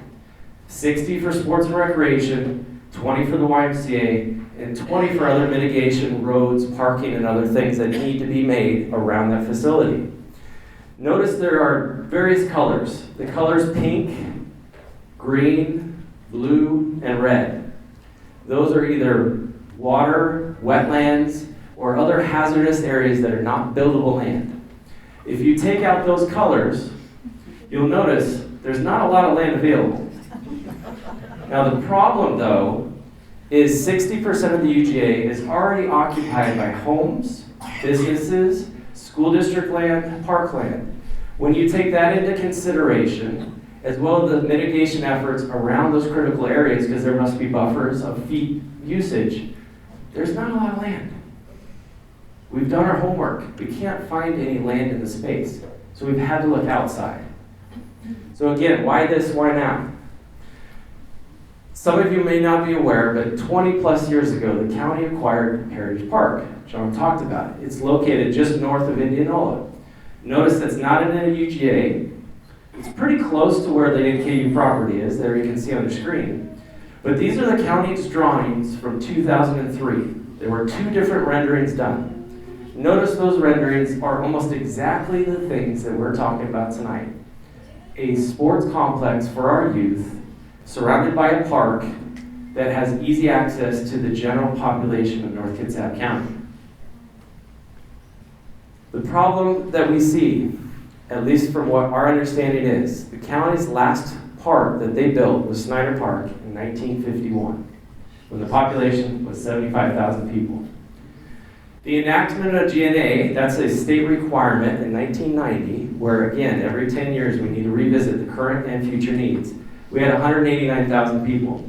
60 for sports and recreation, 20 for the YMCA, and 20 for other mitigation, roads, parking, and other things that need to be made around that facility. Notice there are various colors. The colors pink, green, blue, and red. Those are either water, wetlands, or other hazardous areas that are not buildable land. If you take out those colors, you'll notice there's not a lot of land available. Now the problem though is 60% of the UGA is already occupied by homes, businesses, school district land, parkland. When you take that into consideration, as well as the mitigation efforts around those critical areas, because there must be buffers of feet usage, there's not a lot of land. We've done our homework. We can't find any land in the space, so we've had to look outside. So again, why this, why now? Some of you may not be aware, but 20 plus years ago, the county acquired Heritage Park. John talked about it. It's located just north of Indianola. Notice that's not in a UGA. It's pretty close to where the NKU property is, there you can see on the screen. But these are the county's drawings from 2003. There were 2 different renderings done. Notice those renderings are almost exactly the things that we're talking about tonight. A sports complex for our youth, surrounded by a park that has easy access to the general population of North Kitsap County. The problem that we see, at least from what our understanding is, the county's last park that they built was Snyder Park in 1951, when the population was 75,000 people. The enactment of GNA, that's a state requirement in 1990, where again, every 10 years we need to revisit the current and future needs. We had 189,000 people.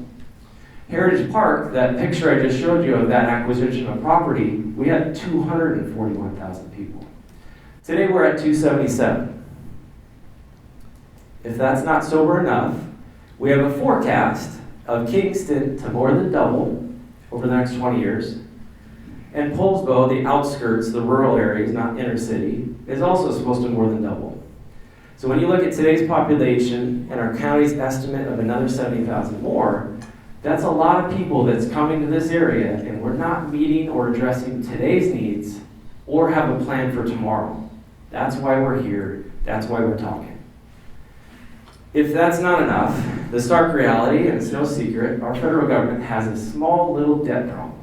Heritage Park, that picture I just showed you of that acquisition of property, we had 241,000 people. Today we're at 277. If that's not sober enough, we have a forecast of Kingston to more than double over the next 20 years. And Poulsbo, the outskirts, the rural areas, not inner city, is also supposed to more than double. So when you look at today's population and our county's estimate of another 70,000 more, that's a lot of people that's coming to this area, and we're not meeting or addressing today's needs or have a plan for tomorrow. That's why we're here. That's why we're talking. If that's not enough, the stark reality, and it's no secret, our federal government has a small little debt problem.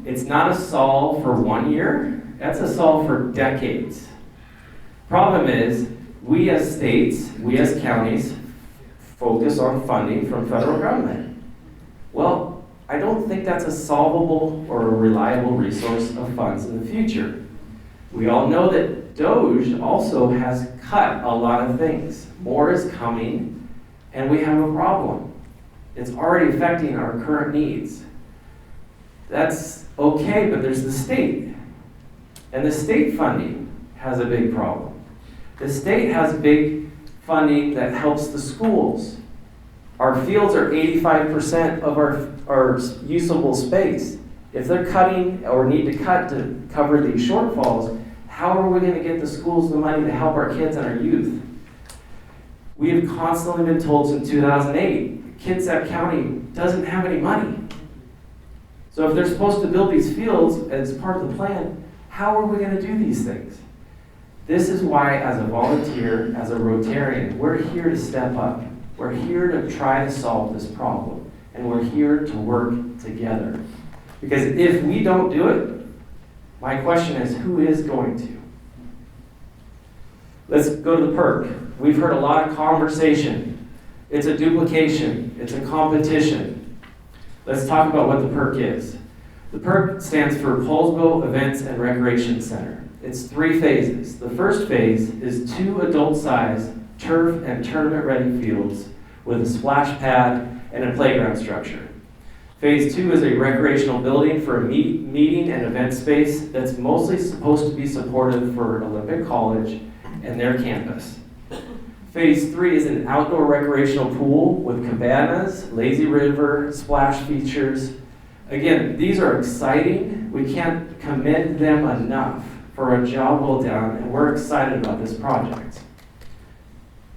It's not a solve for 1 year, that's a solve for decades. Problem is, we as states, we as counties, focus on funding from federal government. Well, I don't think that's a solvable or a reliable resource of funds in the future. We all know that DOJ also has cut a lot of things. More is coming, and we have a problem. It's already affecting our current needs. That's okay, but there's the state. And the state funding has a big problem. The state has big funding that helps the schools. Our fields are 85% of our usable space. If they're cutting or need to cut to cover these shortfalls, how are we going to get the schools the money to help our kids and our youth? We have constantly been told since 2008, Kitsap County doesn't have any money. So if they're supposed to build these fields as part of the plan, how are we going to do these things? This is why, as a volunteer, as a Rotarian, we're here to step up. We're here to try to solve this problem. And we're here to work together. Because if we don't do it, my question is, who is going to? Let's go to the perk. We've heard a lot of conversation. It's a duplication. It's a competition. Let's talk about what the perk is. The perk stands for Poulsbo Events and Recreation Center. It's 3 phases. The first phase is 2 adult-sized turf and tournament-ready fields with a splash pad and a playground structure. Phase 2 is a recreational building for a meeting and event space that's mostly supposed to be supportive for Olympic College and their campus. Phase 3 is an outdoor recreational pool with cabanas, lazy river, splash features. Again, these are exciting. We can't commend them enough for a job well done, and we're excited about this project.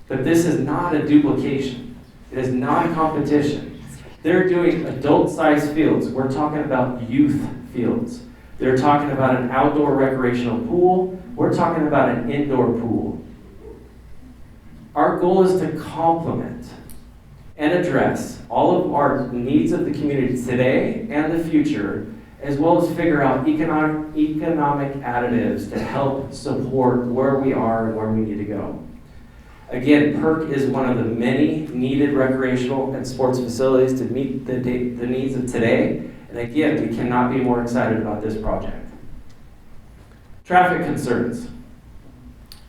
But this is not a duplication. It is not a competition. They're doing adult-sized fields. We're talking about youth fields. They're talking about an outdoor recreational pool. We're talking about an indoor pool. Our goal is to complement and address all of our needs of the community today and the future, as well as figure out economic additives to help support where we are and where we need to go. Again, PERC is one of the many needed recreational and sports facilities to meet the needs of today. And again, we cannot be more excited about this project. Traffic concerns.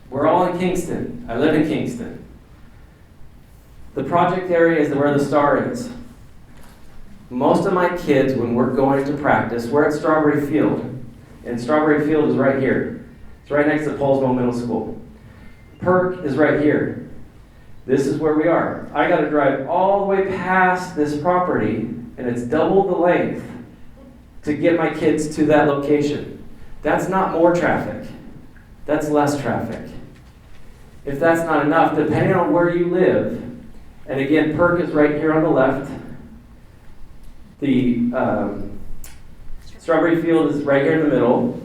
We're all in Kingston. I live in Kingston. The project area is where the star is. Most of my kids, when we're going to practice, we're at Strawberry Field. And Strawberry Field is right here. It's right next to Poulsbo Middle School. PERC is right here. This is where we are. I got to drive all the way past this property, and it's double the length to get my kids to that location. That's not more traffic. That's less traffic. If that's not enough, depending on where you live, and again, PERC is right here on the left. The Strawberry Field is right here in the middle.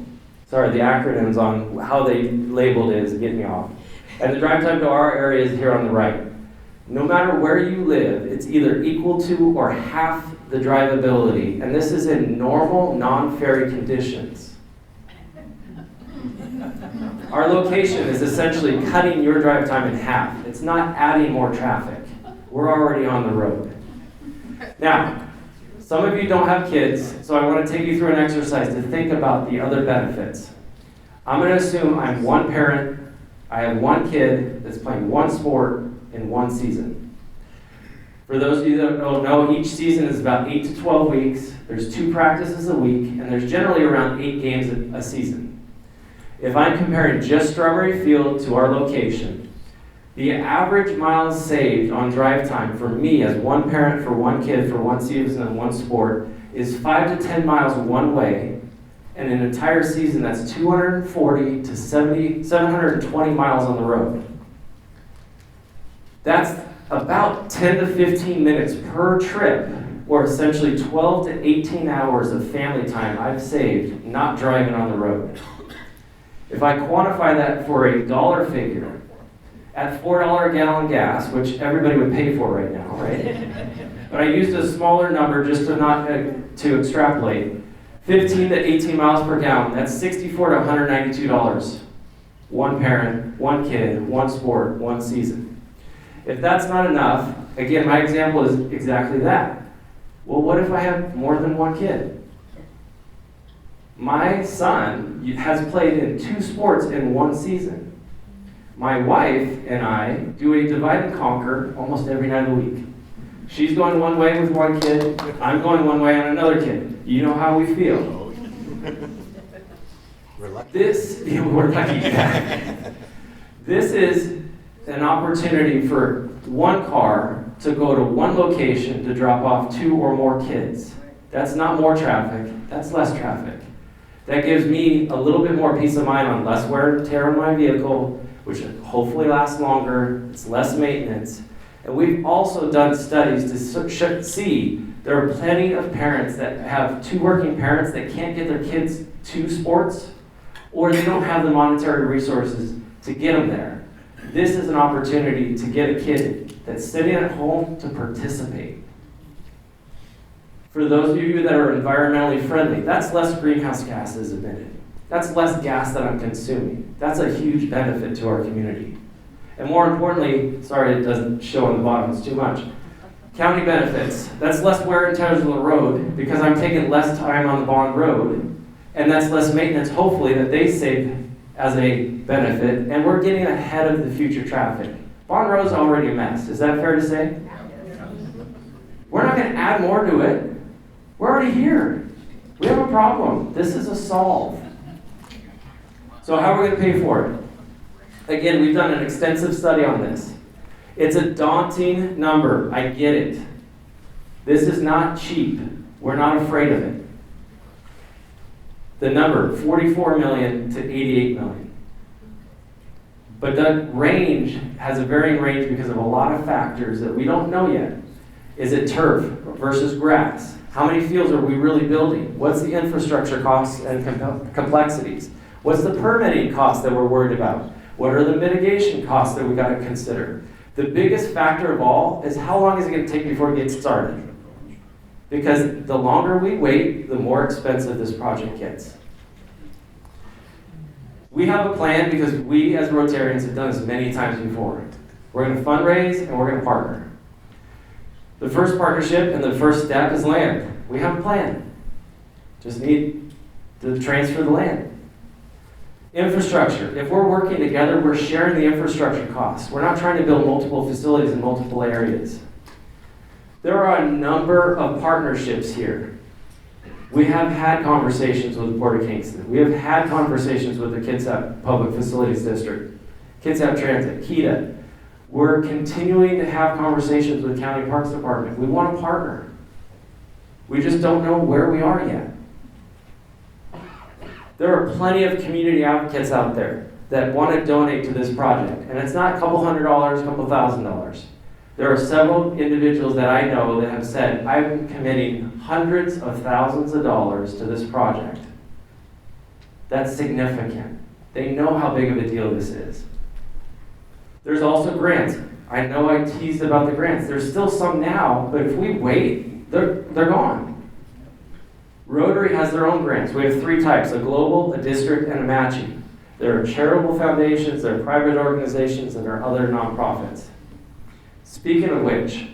Sorry, the acronyms on how they labeled it is getting me off. And the drive time to our area is here on the right. No matter where you live, it's either equal to or half the drivability, and this is in normal, non-ferry conditions. Our location is essentially cutting your drive time in half. It's not adding more traffic. We're already on the road. Now, some of you don't have kids, so I want to take you through an exercise to think about the other benefits. I'm going to assume I'm one parent, I have one kid that's playing one sport in one season. For those of you that don't know, each season is about 8 to 12 weeks. There's 2 practices a week, and there's generally around 8 games a season. If I'm comparing just Strawberry Field to our location, the average miles saved on drive time for me as one parent for one kid for one season and one sport is 5 to 10 miles one way, and an entire season that's 240 to 720 miles on the road. That's about 10 to 15 minutes per trip, or essentially 12 to 18 hours of family time I've saved not driving on the road. If I quantify that for a dollar figure, at $4 a gallon gas, which everybody would pay for right now, right? But I used a smaller number just to extrapolate. 15 to 18 miles per gallon, that's $64 to $192. One parent, one kid, one sport, one season. If that's not enough, again, my example is exactly that. Well, what if I have more than one kid? My son has played in 2 sports in 1 season. My wife and I do a divide and conquer almost every night of the week. She's going one way with one kid, I'm going one way on another kid. You know how we feel. We're lucky. We're lucky. This is an opportunity for one car to go to one location to drop off 2 or more kids. That's not more traffic, that's less traffic. That gives me a little bit more peace of mind on less wear and tear on my vehicle, which hopefully lasts longer, it's less maintenance. And we've also done studies to see there are plenty of parents that have 2 working parents that can't get their kids to sports, or they don't have the monetary resources to get them there. This is an opportunity to get a kid that's sitting at home to participate. For those of you that are environmentally friendly, that's less greenhouse gases emitted. That's less gas that I'm consuming. That's a huge benefit to our community. And more importantly, sorry it doesn't show on the bottom, it's too much. County benefits, that's less wear and tear on the road because I'm taking less time on the Bond Road, and that's less maintenance, hopefully, that they save as a benefit, and we're getting ahead of the future traffic. Bond Road's already a mess, is that fair to say? We're not gonna add more to it. We're already here. We have a problem. This is a solve. So how are we gonna pay for it? Again, we've done an extensive study on this. It's a daunting number, I get it. This is not cheap. We're not afraid of it. The number, 44 million to 88 million. But the range has a varying range because of a lot of factors that we don't know yet. Is it turf versus grass? How many fields are we really building? What's the infrastructure costs and complexities? What's the permitting costs that we're worried about? What are the mitigation costs that we got to consider? The biggest factor of all is how long is it going to take before it gets started? Because the longer we wait, the more expensive this project gets. We have a plan because we as Rotarians have done this many times before. We're going to fundraise and we're going to partner. The first partnership and the first step is land. We have a plan. Just need to transfer the land. Infrastructure. If we're working together, we're sharing the infrastructure costs. We're not trying to build multiple facilities in multiple areas. There are a number of partnerships here. We have had conversations with the Port of Kingston. We have had conversations with the Kitsap Public Facilities District, Kitsap Transit, KEDA. We're continuing to have conversations with County Parks Department. We want to partner. We just don't know where we are yet. There are plenty of community advocates out there that want to donate to this project. And it's not a couple $100, a couple $1,000. There are several individuals that I know that have said, I'm committing hundreds of thousands of dollars to this project. That's significant. They know how big of a deal this is. There's also grants. I know I teased about the grants. There's still some now, but if we wait, they're gone. Rotary has their own grants. We have 3 types, a global, a district, and a matching. There are charitable foundations, there are private organizations, and there are other nonprofits. Speaking of which,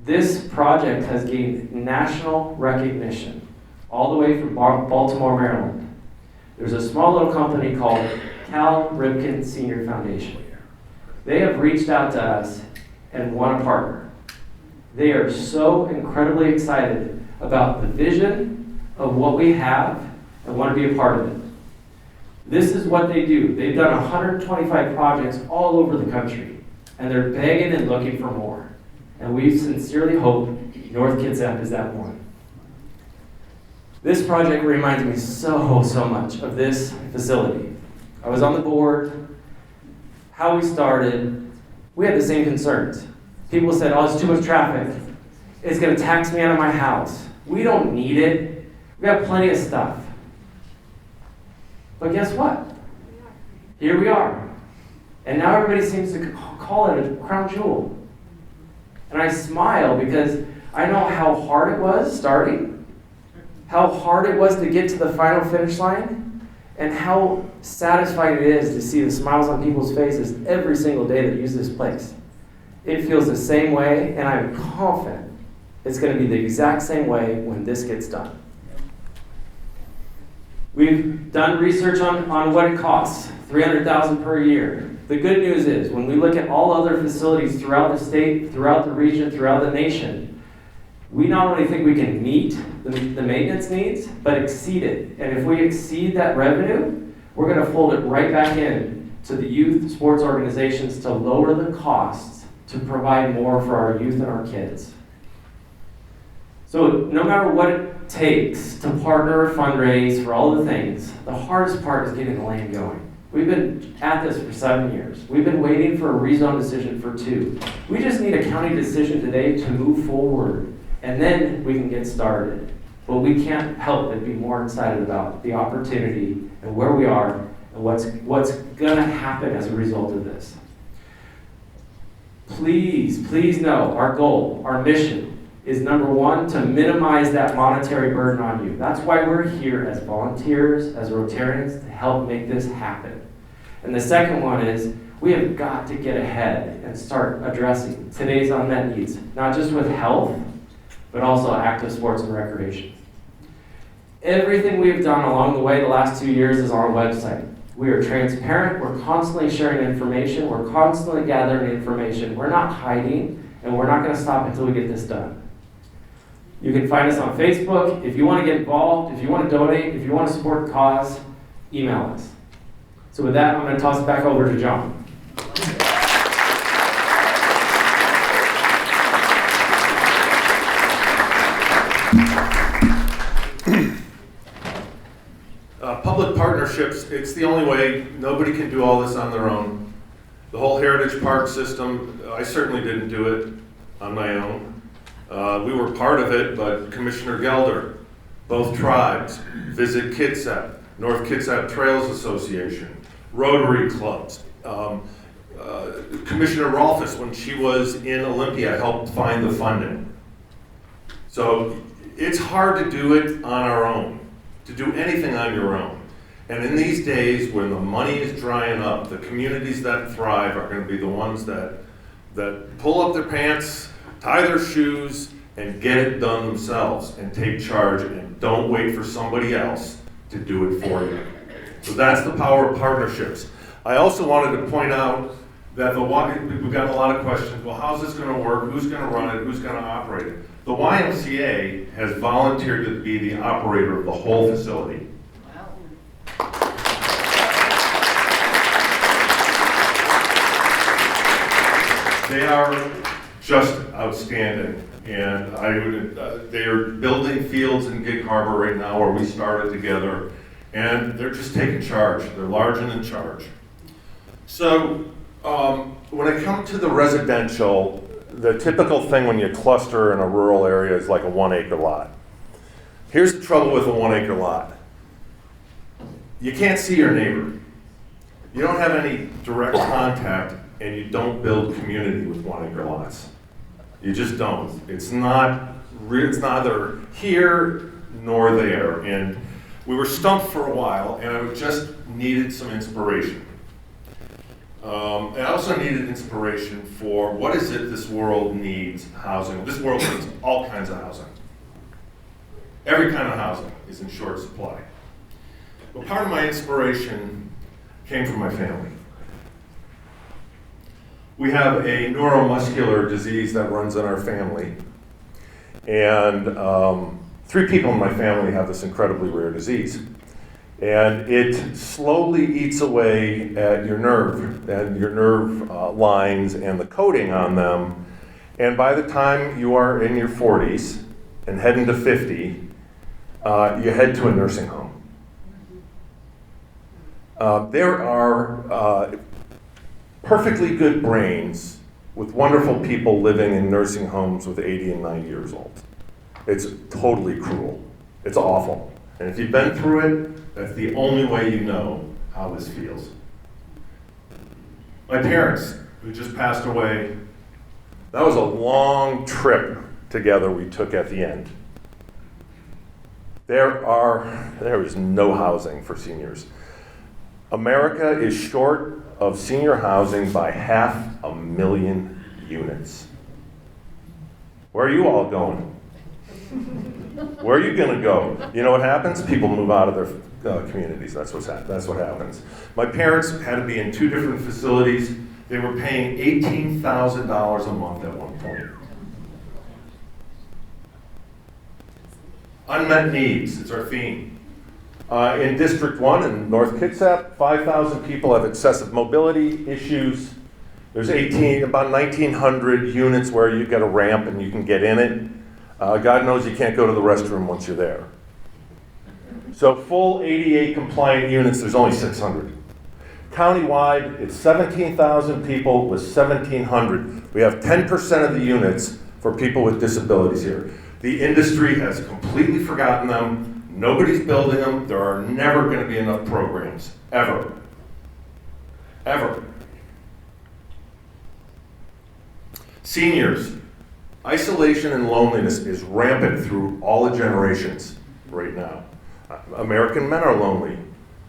this project has gained national recognition, all the way from Baltimore, Maryland. There's a small little company called Cal Ripken Senior Foundation. They have reached out to us and want to partner. They are so incredibly excited about the vision of what we have and want to be a part of it. This is what they do. They've done 125 projects all over the country, and they're begging and looking for more. And we sincerely hope North Kitsap is that one. This project reminds me so much of this facility. I was on the board, how we started, we had the same concerns. People said, oh, it's too much traffic. It's going to tax me out of my house. We don't need it. We got plenty of stuff. But guess what? Here we are. And now everybody seems to call it a crown jewel. And I smile because I know how hard it was starting, how hard it was to get to the final finish line, and how satisfying it is to see the smiles on people's faces every single day that use this place. It feels the same way, and I'm confident It's going to be the exact same way when this gets done. We've done research on what it costs, $300,000 per year. The good news is, when we look at all other facilities throughout the state, throughout the region, throughout the nation, we not only think we can meet the maintenance needs, but exceed it. And if we exceed that revenue, we're going to fold it right back in to the youth sports organizations to lower the costs to provide more for our youth and our kids. So no matter what it takes to partner, fundraise for all the things, the hardest part is getting the land going. We've been at this for 7 years. We've been waiting for a rezone decision for 2. We just need a county decision today to move forward, and then we can get started. But we can't help but be more excited about the opportunity and where we are and what's going to happen as a result of this. Please know our goal, our mission, is number 1, to minimize that monetary burden on you. That's why we're here as volunteers, as Rotarians, to help make this happen. And the second one is, we have got to get ahead and start addressing today's unmet needs, not just with health, but also active sports and recreation. Everything we've done along the way the last 2 years is on our website. We are transparent, we're constantly sharing information, we're constantly gathering information, we're not hiding, and we're not going to stop until we get this done. You can find us on Facebook. If you want to get involved, if you want to donate, if you want to support the cause, email us. So with that, I'm going to toss it back over to John. Public partnerships, it's the only way. Nobody can do all this on their own. The whole Heritage Park system, I certainly didn't do it on my own. We were part of it, but Commissioner Gelder, both tribes, Visit Kitsap, North Kitsap Trails Association, Rotary clubs. Commissioner Rolfes, when she was in Olympia, helped find the funding. So it's hard to do it on our own, to do anything on your own. And in these days, when the money is drying up, the communities that thrive are going to be the ones that pull up their pants, tie their shoes, and get it done themselves and take charge and don't wait for somebody else to do it for you. So that's the power of partnerships. I also wanted to point out that we've got a lot of questions. Well, how's this going to work? Who's going to run it? Who's going to operate it? The YMCA has volunteered to be the operator of the whole facility. They are just outstanding, and they are building fields in Gig Harbor right now where we started together, and they're just taking charge. They're large and in charge. So when I come to the residential, the typical thing when you cluster in a rural area is like a 1 acre lot. Here's the trouble with a 1 acre lot. You can't see your neighbor. You don't have any direct contact, and you don't build community with 1 acre lots. You just don't. It's neither here nor there. And we were stumped for a while, and I just needed some inspiration. And I also needed inspiration for what is it this world needs housing. This world needs all kinds of housing. Every kind of housing is in short supply. But part of my inspiration came from my family. We have a neuromuscular disease that runs in our family. And 3 people in my family have this incredibly rare disease. And it slowly eats away at your nerve and your nerve lines and the coating on them. And by the time you are in your 40s and heading to 50, you head to a nursing home. There are perfectly good brains with wonderful people living in nursing homes with 80 and 90 years old. It's totally cruel. It's awful. And if you've been through it, that's the only way you know how this feels. My parents, who just passed away, that was a long trip together we took at the end. There is no housing for seniors. America is short of senior housing by 500,000 units. Where are you all going? Where are you going to go? You know what happens? People move out of their communities. That's what happens. My parents had to be in 2 different facilities. They were paying $18,000 a month at one point. Unmet needs, it's our theme. In District 1 in North Kitsap, 5,000 people have excessive mobility issues. There's about 1,900 units where you get a ramp and you can get in it. God knows you can't go to the restroom once you're there. So full ADA compliant units, there's only 600. Countywide, it's 17,000 people with 1,700. We have 10% of the units for people with disabilities here. The industry has completely forgotten them. Nobody's building them. There are never going to be enough programs, ever. Ever. Seniors. Isolation and loneliness is rampant through all the generations right now. American men are lonely.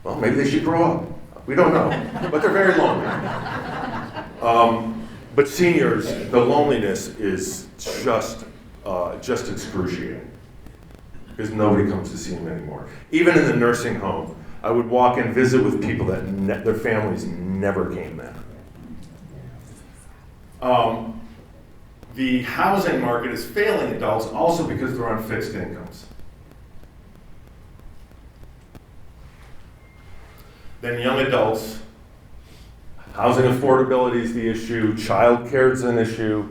Well, maybe they should grow up. We don't know, but they're very lonely. But seniors, the loneliness is just excruciating because nobody comes to see them anymore. Even in the nursing home, I would walk and visit with people that their families never came there. The housing market is failing adults also because they're on fixed incomes. Then young adults, housing affordability is the issue, child care is an issue.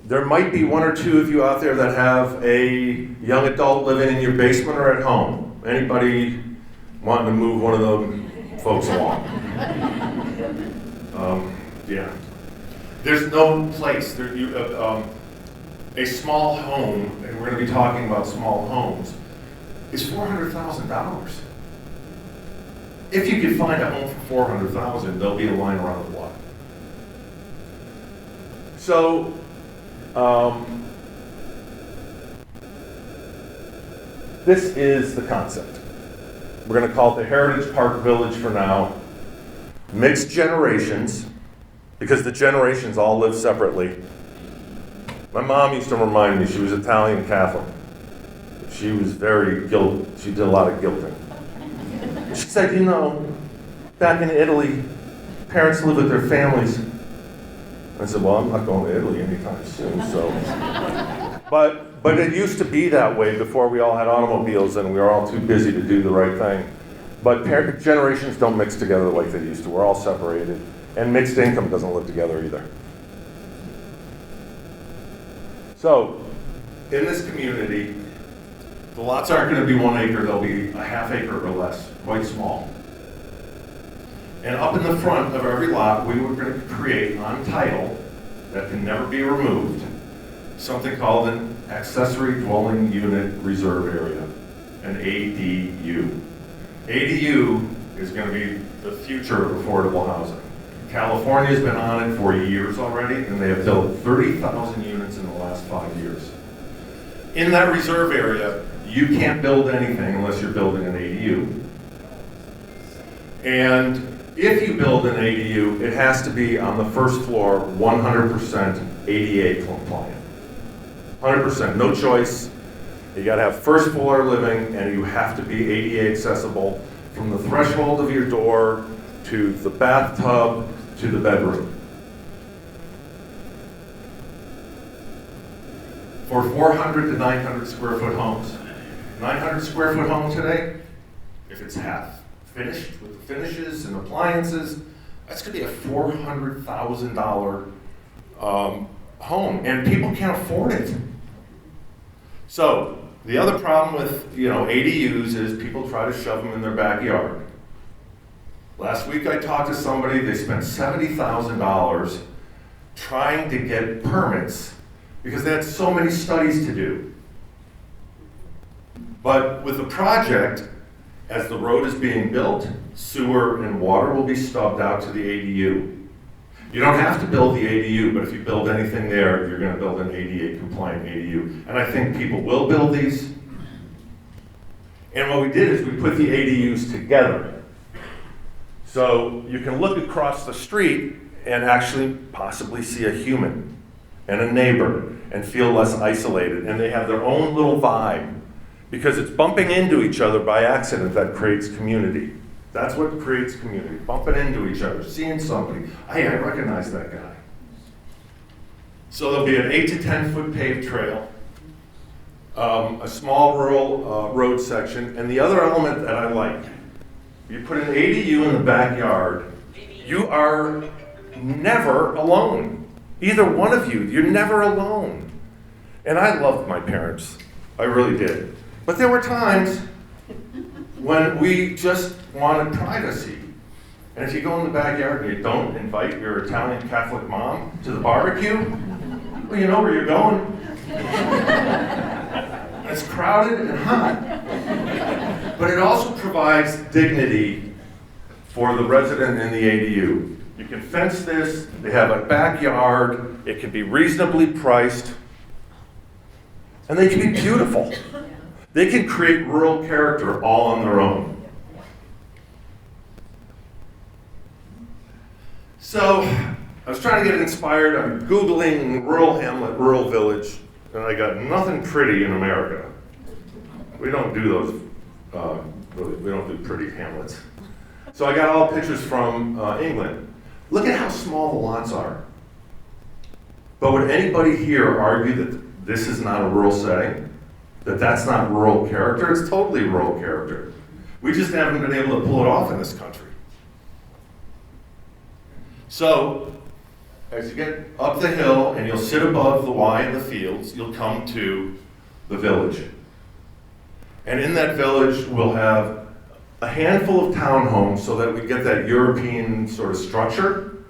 There might be 1 or 2 of you out there that have a young adult living in your basement or at home. Anybody wanting to move one of them folks along? Yeah. There's no place. A small home, and we're going to be talking about small homes, is $400,000. If you can find a home for $400,000, there'll be a line around the block. So, this is the concept. We're going to call it the Heritage Park Village for now. Mixed generations, because the generations all live separately. My mom used to remind me, she was Italian Catholic. She was she did a lot of guilting. She said, you know, back in Italy, parents live with their families. I said, well, I'm not going to Italy anytime soon, so. But it used to be that way before we all had automobiles and we were all too busy to do the right thing. But generations don't mix together like they used to. We're all separated. And mixed income doesn't live together either. So, in this community, the lots aren't going to be 1 acre, they'll be a ½ acre or less, quite small. And up in the front of every lot, we were going to create on title that can never be removed, something called an accessory dwelling unit reserve area, an ADU. ADU is going to be the future of affordable housing. California's been on it for years already, and they have built 30,000 units in the last 5 years. In that reserve area, you can't build anything unless you're building an ADU. And if you build an ADU, it has to be on the first floor 100% ADA compliant. 100%, no choice. You gotta have first floor living, and you have to be ADA accessible from the threshold of your door to the bathtub to the bedroom. For 400 to 900 square foot homes. 900 square foot home today, if it's half finished with the finishes and appliances, that's gonna be a $400,000 home, and people can't afford it. So, the other problem with ADUs is people try to shove them in their backyard. Last week I talked to somebody, they spent $70,000 trying to get permits because they had so many studies to do. But with the project, as the road is being built, sewer and water will be stubbed out to the ADU. You don't have to build the ADU, but if you build anything there, you're going to build an ADA compliant ADU. And I think people will build these. And what we did is we put the ADUs together. So you can look across the street and actually possibly see a human. and a neighbor and feel less isolated. And they have their own little vibe because it's bumping into each other by accident that creates community. That's what creates community, bumping into each other, seeing somebody. Hey, I recognize that guy. So there'll be an 8 to 10 foot paved trail, a small rural road section, and the other element that I like, you put an ADU in the backyard, you are never alone. Either one of you, you're never alone. And I loved my parents, I really did. But there were times when we just wanted privacy. And if you go in the backyard and you don't invite your Italian Catholic mom to the barbecue, well, you know where you're going. It's crowded and hot. But it also provides dignity for the resident in the ADU. You can fence this, they have a backyard, it can be reasonably priced, and they can be beautiful. They can create rural character all on their own. So, I was trying to get inspired. I'm Googling rural hamlet, rural village, and I got nothing pretty in America. We don't do those, we don't do pretty hamlets. So I got all pictures from England. Look at how small the lots are. But would anybody here argue that this is not a rural setting? That that's not rural character? It's totally rural character. We just haven't been able to pull it off in this country. So, as you get up the hill and you'll sit above the Y in the fields, you'll come to the village. And in that village, we'll have a handful of townhomes so that we get that European sort of structure,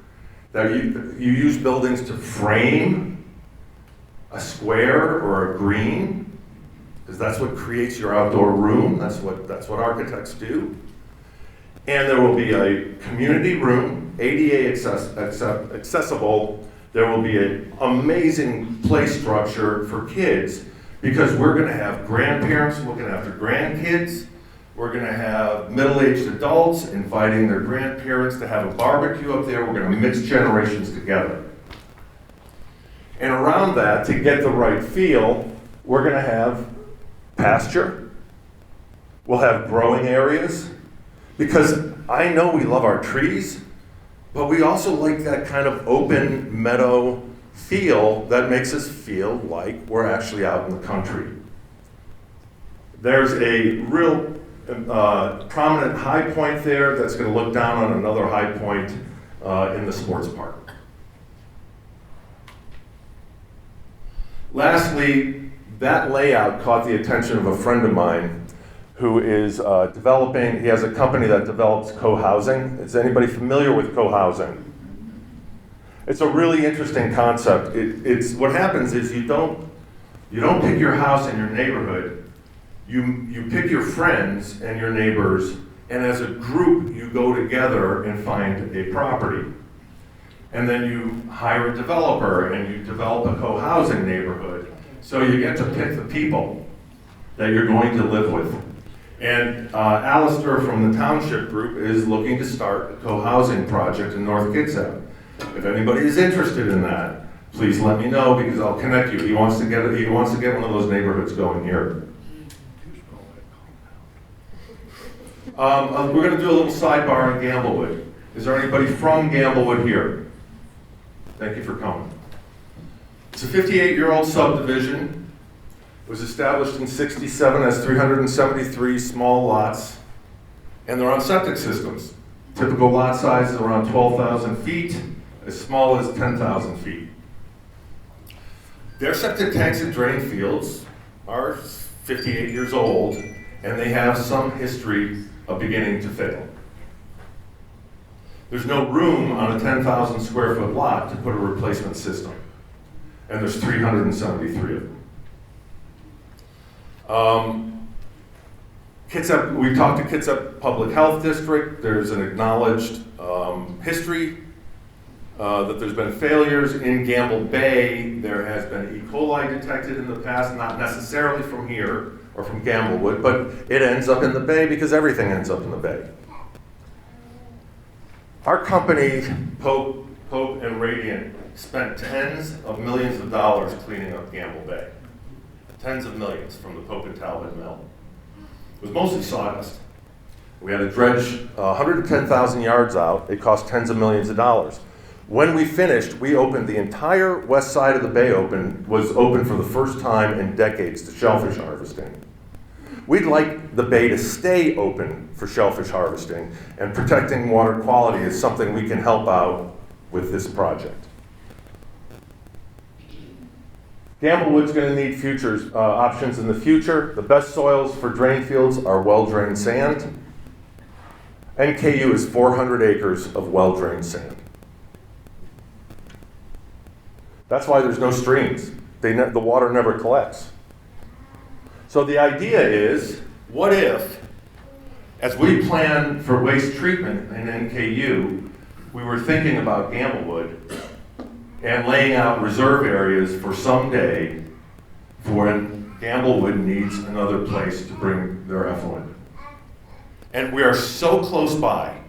that you use buildings to frame a square or a green, because that's what creates your outdoor room. That's what architects do. And there will be a community room, ADA accessible. There will be an amazing play structure for kids, because we're going to have grandparents looking after grandkids. We're going to have middle-aged adults inviting their grandparents to have a barbecue up there. We're going to mix generations together. And around that, to get the right feel, we're going to have pasture. We'll have growing areas, because I know we love our trees, but we also like that kind of open meadow feel that makes us feel like we're actually out in the country. There's a real prominent high point there that's going to look down on another high point in the sports park. Lastly, that layout caught the attention of a friend of mine who is he has a company that develops co-housing. Is anybody familiar with co-housing? It's a really interesting concept. It's what happens is you don't pick your house in your neighborhood. You pick your friends and your neighbors, and as a group you go together and find a property. And then you hire a developer and you develop a co-housing neighborhood. So you get to pick the people that you're going to live with. And Alistair from the Township Group is looking to start a co-housing project in North Kitsap. If anybody is interested in that, please let me know, because I'll connect you. He wants to get one of those neighborhoods going here. We're going to do a little sidebar in Gamblewood. Is there anybody from Gamblewood here? Thank you for coming. It's a 58-year-old subdivision. It was established in '67 as 373 small lots, and they're on septic systems. Typical lot size is around 12,000 feet, as small as 10,000 feet. Their septic tanks and drain fields are 58 years old, and they have some history of beginning to fail. There's no room on a 10,000 square foot lot to put a replacement system, and there's 373 of them. Kitsap, we talked to Kitsap Public Health District. There's an acknowledged history that there's been failures in Gamble Bay. There has been E. coli detected in the past, not necessarily from here or from Gamblewood, but it ends up in the bay because everything ends up in the bay. Our company, Pope and Radiant, spent tens of millions of dollars cleaning up Gamble Bay. Tens of millions from the Pope and Talbot mill. It was mostly sawdust. We had to dredge 110,000 yards out. It cost tens of millions of dollars. When we finished, we opened the entire west side of the bay was open for the first time in decades to shellfish harvesting. We'd like the bay to stay open for shellfish harvesting, and protecting water quality is something we can help out with this project. Gamblewood's going to need options in the future. The best soils for drain fields are well-drained sand. NKU is 400 acres of well-drained sand. That's why there's no streams. The water never collects. So the idea is, what if, as we plan for waste treatment in NKU, we were thinking about Gamblewood and laying out reserve areas for someday for when Gamblewood needs another place to bring their effluent. And we are so close by.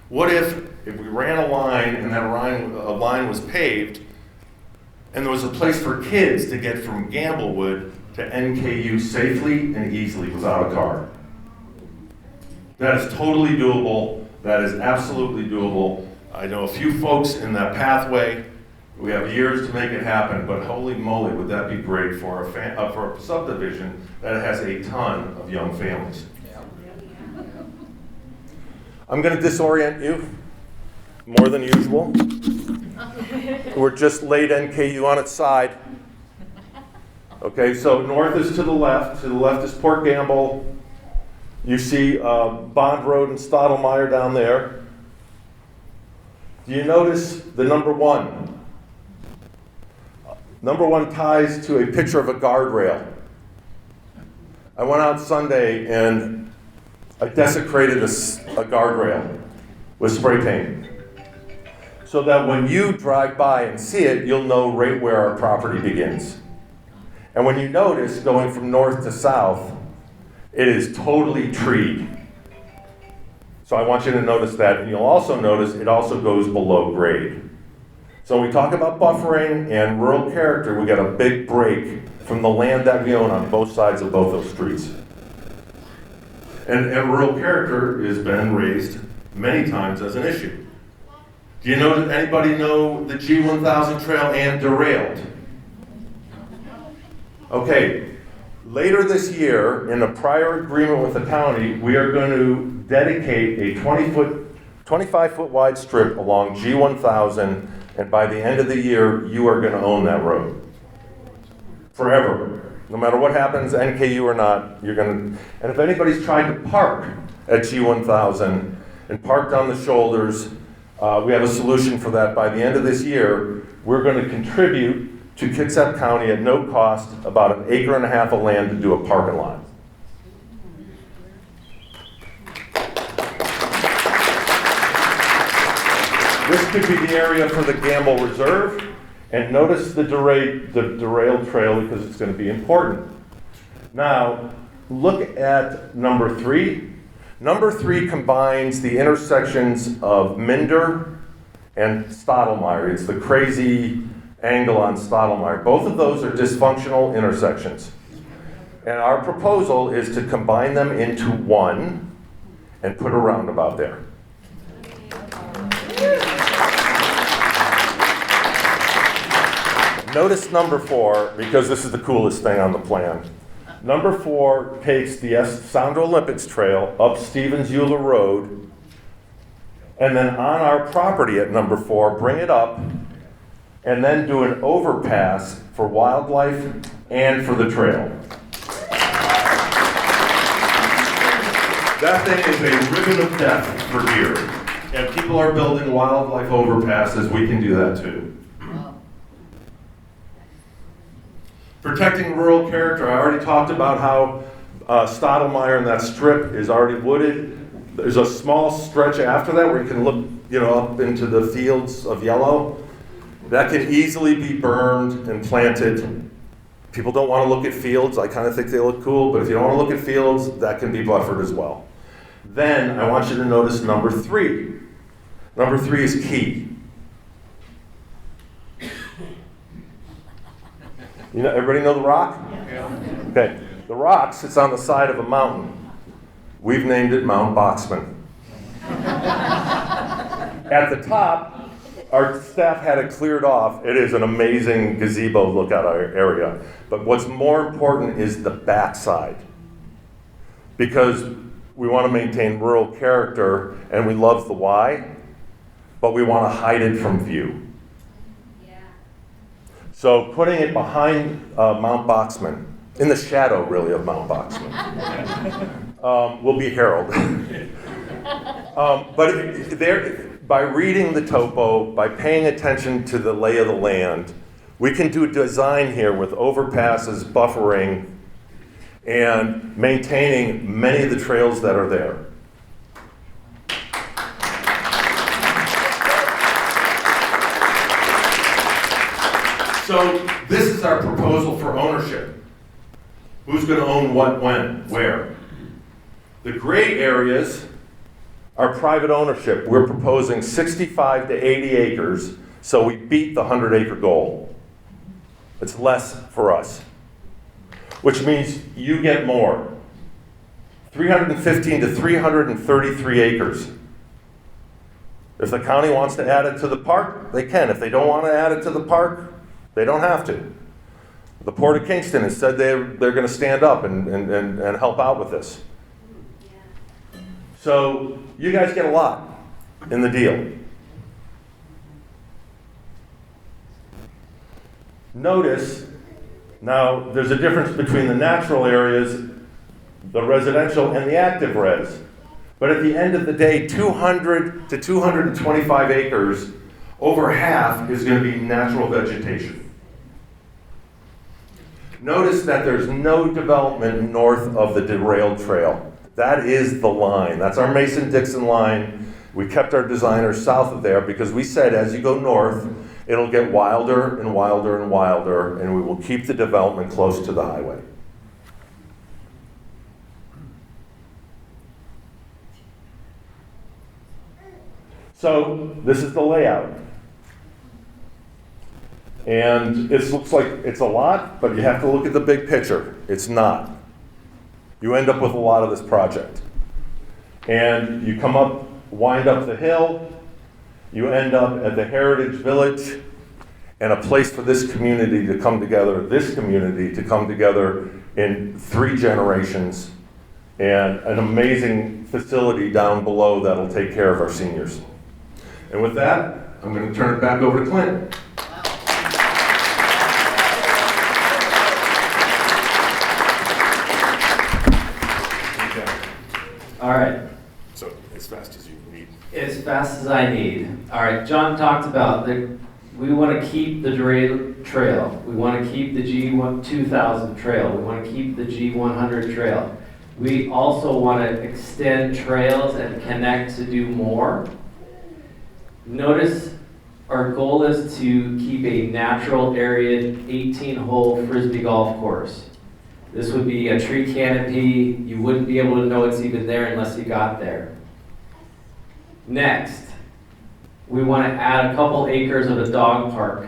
What if we ran a line and that line was paved and there was a place for kids to get from Gamblewood to NKU safely and easily without a car? That is totally doable. That is absolutely doable. I know a few folks in that pathway. We have years to make it happen, but holy moly, would that be great for a subdivision that has a ton of young families. I'm going to disorient you more than usual. We're just laid NKU on its side. Okay, so north is to the left. To the left is Port Gamble. You see Bond Road and Stottlemyre down there. Do you notice the number 1? Number 1 ties to a picture of a guardrail. I went out Sunday and I desecrated a guardrail with spray paint, so that when you drive by and see it, you'll know right where our property begins. And when you notice, going from north to south, it is totally treed. So I want you to notice that, and you'll also notice it also goes below grade. So when we talk about buffering and rural character, we got a big break from the land that we own on both sides of both those streets. And rural character has been raised many times as an issue. Do you know, anybody know the G1000 trail and derailed? Okay, later this year, in a prior agreement with the county, we are going to dedicate a 25-foot wide strip along G1000, and by the end of the year, you are going to own that road. Forever. No matter what happens, NKU or not, you're going to. And if anybody's tried to park at G1000 and parked on the shoulders, we have a solution for that. By the end of this year, we're going to contribute to Kitsap County at no cost about 1.5 acres of land to do a parking lot. This could be the area for the Gamble Reserve. And notice the derailed trail, because it's going to be important. Now, look at number 3. Number 3 combines the intersections of Minder and Stottlemyre. It's the crazy angle on Stottlemyre. Both of those are dysfunctional intersections. And our proposal is to combine them into one and put a roundabout there. Notice number 4, because this is the coolest thing on the plan. Number 4 takes the Sandra Olympics Trail up Stevens Euler Road, and then on our property at number 4, bring it up, and then do an overpass for wildlife and for the trail. That thing is a ribbon of death for deer. And people are building wildlife overpasses, we can do that too. Protecting rural character, I already talked about how Stottlemyre and that strip is already wooded. There's a small stretch after that where you can look, up into the fields of yellow. That can easily be burned and planted. People don't want to look at fields. I kind of think they look cool, but if you don't want to look at fields, that can be buffered as well. Then I want you to notice number 3. Number 3 is key. You know, everybody know the Rock? Yeah. Okay. The Rock sits on the side of a mountain. We've named it Mount Boxman. At the top, our staff had it cleared off. It is an amazing gazebo lookout area. But what's more important is the backside. Because we want to maintain rural character and we love the why, but we want to hide it from view. So putting it behind Mount Boxman, in the shadow really of Mount Boxman, will be Harold. By reading the topo, by paying attention to the lay of the land, we can do design here with overpasses, buffering, and maintaining many of the trails that are there. So this is our proposal for ownership. Who's going to own what, when, where? The gray areas are private ownership. We're proposing 65 to 80 acres, so we beat the 100-acre goal. It's less for us, which means you get more. 315 to 333 acres. If the county wants to add it to the park, they can. If they don't want to add it to the park, they don't have to. The Port of Kingston has said they're going to stand up and help out with this. So you guys get a lot in the deal. Notice, now there's a difference between the natural areas, the residential, and the active res. But at the end of the day, 200 to 225 acres, over half is going to be natural vegetation. Notice that there's no development north of the derailed trail. That is the line. That's our Mason-Dixon line. We kept our designers south of there because we said as you go north, it'll get wilder and wilder and wilder, and we will keep the development close to the highway. So this is the layout. And it looks like it's a lot, but you have to look at the big picture. It's not. You end up with a lot of this project. And you come up, wind up the hill, you end up at the Heritage Village, and a place for this community to come together in 3 generations, and an amazing facility down below that'll take care of our seniors. And with that, I'm going to turn it back over to Clint. All right. So as fast as you need. As fast as I need. All right, John talked about that we want to keep the trail. We want to keep the G2000 trail. We want to keep the G100 trail. We also want to extend trails and connect to do more. Notice our goal is to keep a natural area 18-hole Frisbee golf course. This would be a tree canopy. You wouldn't be able to know it's even there unless you got there. Next, we want to add a couple acres of a dog park,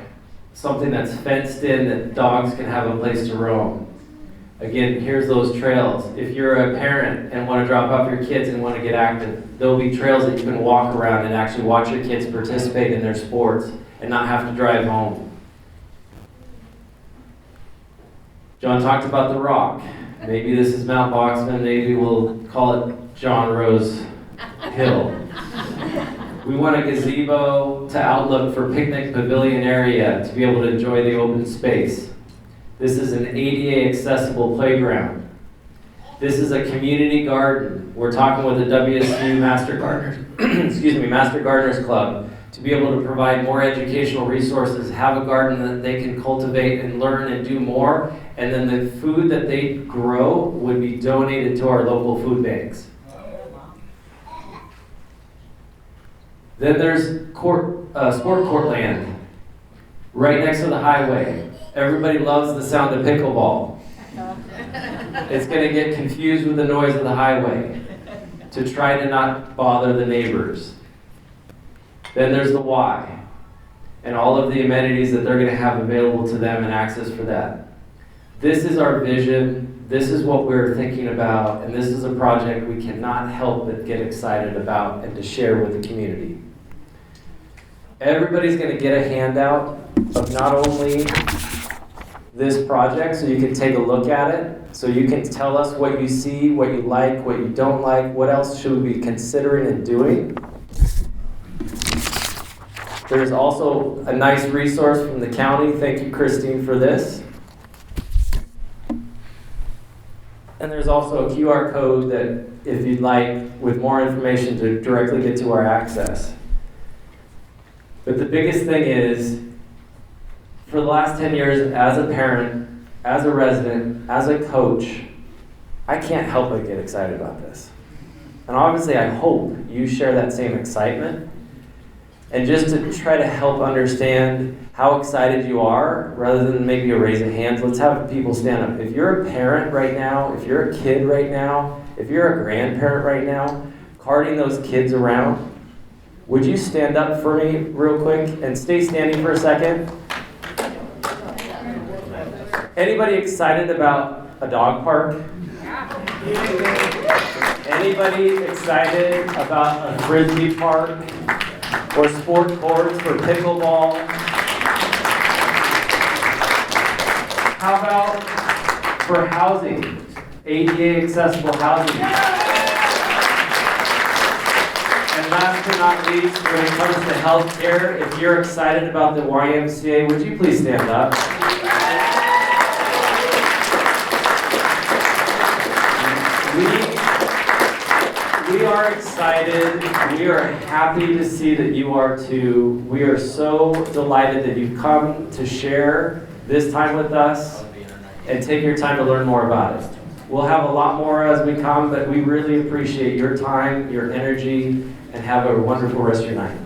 something that's fenced in that dogs can have a place to roam. Again, here's those trails. If you're a parent and want to drop off your kids and want to get active, there'll be trails that you can walk around and actually watch your kids participate in their sports and not have to drive home. John talked about the rock. Maybe this is Mount Boxman, maybe we'll call it John Rose Hill. We want a gazebo to outlook for picnic pavilion area to be able to enjoy the open space. This is an ADA accessible playground. This is a community garden. We're talking with the WSU Master Gardeners, Master Gardeners Club to be able to provide more educational resources, have a garden that they can cultivate and learn and do more, and then the food that they grow would be donated to our local food banks. Then there's sport court land, right next to the highway. Everybody loves the sound of pickleball. It's going to get confused with the noise of the highway to try to not bother the neighbors. Then there's the Y, and all of the amenities that they're going to have available to them and access for that. This is our vision, this is what we're thinking about, and this is a project we cannot help but get excited about and to share with the community. Everybody's going to get a handout of not only this project, so you can take a look at it, so you can tell us what you see, what you like, what you don't like, what else should we be considering and doing. There's also a nice resource from the county. Thank you, Christine, for this. And there's also a QR code that, if you'd like, with more information to directly get to our access. But the biggest thing is, for the last 10 years, as a parent, as a resident, as a coach, I can't help but get excited about this. And obviously, I hope you share that same excitement. And just to try to help understand how excited you are, rather than maybe a raise of hands, let's have people stand up. If you're a parent right now, if you're a kid right now, if you're a grandparent right now, carting those kids around, would you stand up for me real quick and stay standing for a second? Anybody excited about a dog park? Anybody excited about a frisbee park or sport courts for pickleball? How about for housing, ADA accessible housing? And last but not least, when it comes to healthcare, if you're excited about the YMCA, would you please stand up? We are excited. We are happy to see that you are too. We are so delighted that you've come to share this time with us and take your time to learn more about it. We'll have a lot more as we come, but we really appreciate your time, your energy, and have a wonderful rest of your night.